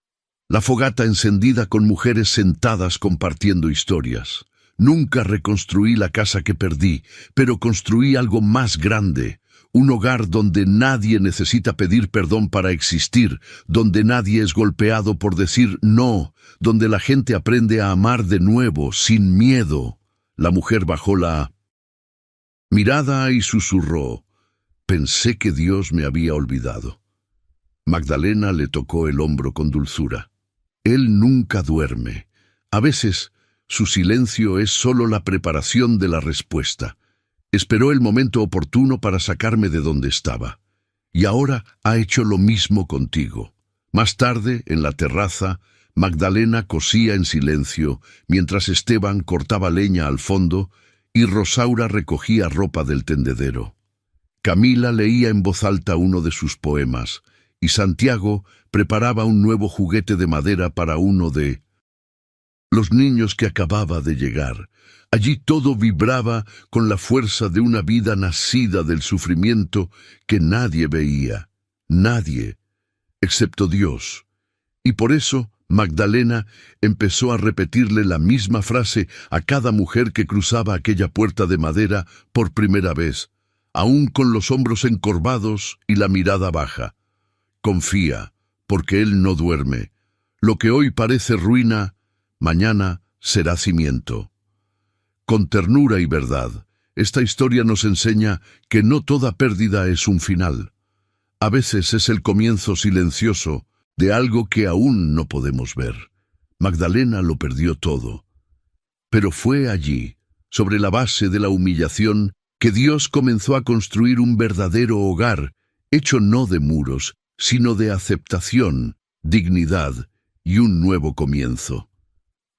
la fogata encendida con mujeres sentadas compartiendo historias. Nunca reconstruí la casa que perdí, pero construí algo más grande, un hogar donde nadie necesita pedir perdón para existir, donde nadie es golpeado por decir no, donde la gente aprende a amar de nuevo, sin miedo. La mujer bajó la mirada y susurró, pensé que Dios me había olvidado. Magdalena le tocó el hombro con dulzura. Él nunca duerme. A veces, su silencio es solo la preparación de la respuesta. Esperó el momento oportuno para sacarme de donde estaba. Y ahora ha hecho lo mismo contigo. Más tarde, en la terraza, Magdalena cosía en silencio, mientras Esteban cortaba leña al fondo y Rosaura recogía ropa del tendedero. Camila leía en voz alta uno de sus poemas, y Santiago preparaba un nuevo juguete de madera para uno de los niños que acababa de llegar. Allí todo vibraba con la fuerza de una vida nacida del sufrimiento que nadie veía, nadie, excepto Dios. Y por eso Magdalena empezó a repetirle la misma frase a cada mujer que cruzaba aquella puerta de madera por primera vez, aún con los hombros encorvados y la mirada baja. Confía, porque Él no duerme. Lo que hoy parece ruina, mañana será cimiento. Con ternura y verdad, esta historia nos enseña que no toda pérdida es un final. A veces es el comienzo silencioso de algo que aún no podemos ver. Magdalena lo perdió todo. Pero fue allí, sobre la base de la humillación, que Dios comenzó a construir un verdadero hogar, hecho no de muros, sino de aceptación, dignidad y un nuevo comienzo.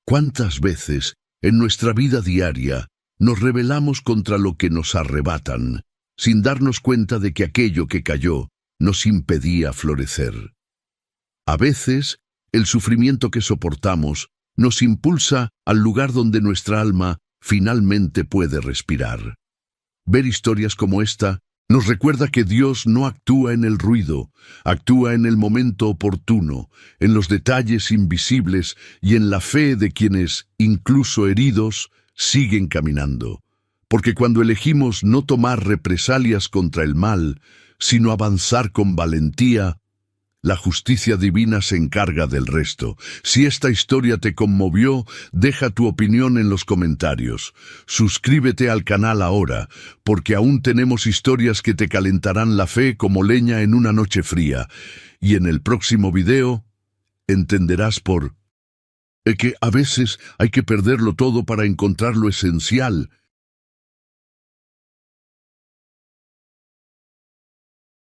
¿Cuántas veces en nuestra vida diaria nos rebelamos contra lo que nos arrebatan, sin darnos cuenta de que aquello que cayó nos impedía florecer? A veces, el sufrimiento que soportamos nos impulsa al lugar donde nuestra alma finalmente puede respirar. Ver historias como esta nos recuerda que Dios no actúa en el ruido, actúa en el momento oportuno, en los detalles invisibles y en la fe de quienes, incluso heridos, siguen caminando. Porque cuando elegimos no tomar represalias contra el mal, sino avanzar con valentía, la justicia divina se encarga del resto. Si esta historia te conmovió, deja tu opinión en los comentarios. Suscríbete al canal ahora, porque aún tenemos historias que te calentarán la fe como leña en una noche fría. Y en el próximo video, entenderás por qué a veces hay que perderlo todo para encontrar lo esencial